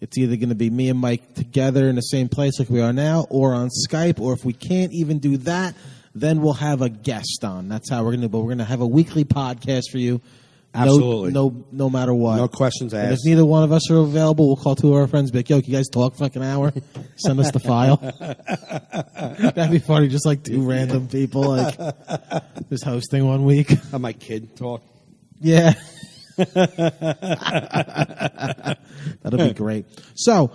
It's either going to be me and Mike together in the same place like we are now, or on Skype. Or if we can't even do that, then we'll have a guest on. That's how we're going to. But we're going to have a weekly podcast for you. Absolutely. No matter what. No questions And if asked. neither one of us are available, we'll call 2 of our friends. Be like, yo, can you guys talk for like an hour? Send us the file. That'd be funny. Just like 2 random people, like just hosting one week. Have my kid talk. Yeah. That'll be great. So,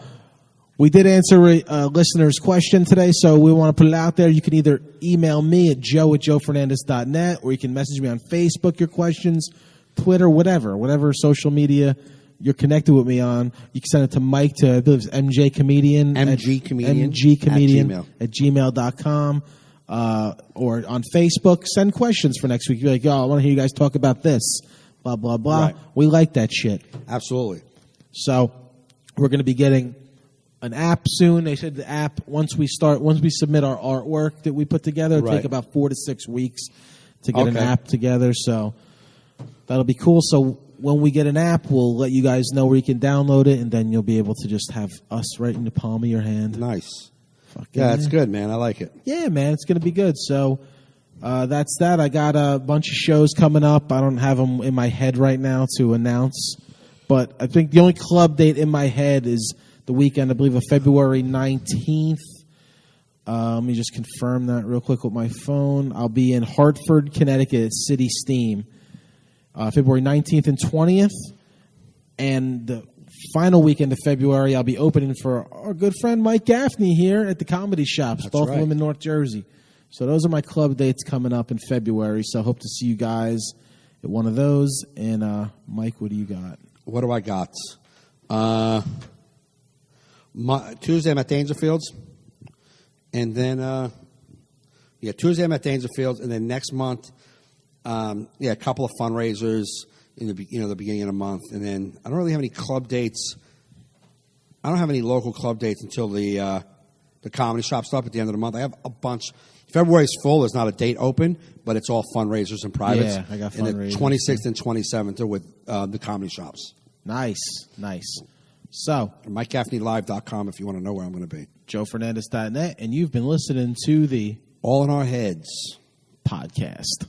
we did answer a listener's question today, so we want to put it out there. You can either email me at joe@joefernandez.net, or you can message me on Facebook your questions, Twitter, whatever social media you're connected with me on. You can send it to Mike to, I believe it's MJ Comedian. mgcomedian at gmail.com. Or on Facebook. Send questions for next week. You're like, yo, I want to hear you guys talk about this. Blah, blah, blah. Right. We like that shit. Absolutely. So We're going to be getting an app soon. They said the app, once we submit our artwork that we put together, it'll Right. take about 4 to 6 weeks to get an Okay. app together. So that'll be cool. So when we get an app, we'll let you guys know where you can download it, and then you'll be able to just have us right in the palm of your hand. Nice. Fucking Yeah, that's good, man. I like it. Yeah, man, it's going to be good. So that's that. I got a bunch of shows coming up. I don't have them in my head right now to announce, but I think the only club date in my head is the weekend, I believe, of February 19th. Let me just confirm that real quick with my phone. I'll be in Hartford, Connecticut, at City Steam, February 19th and 20th. And the final weekend of February, I'll be opening for our good friend Mike Gaffney here at the Comedy Shops, both right. of them in North Jersey. So those are my club dates coming up in February. So I hope to see you guys at one of those. And Mike, what do you got? What do I got? Tuesday I'm at Dangerfields, and then Tuesday I'm at Dangerfields, and then next month, a couple of fundraisers in the the beginning of the month, and then I don't really have any club dates. I don't have any local club dates until the comedy shop stuff at the end of the month. I have a bunch. February's full. There's not a date open, but it's all fundraisers and privates. Yeah, I got and fundraisers. the 26th and 27th are with the comedy shops. Nice. So, MikeGaffneyLive.com if you want to know where I'm going to be. JoeFernandez.net, and you've been listening to the All in Our Heads podcast.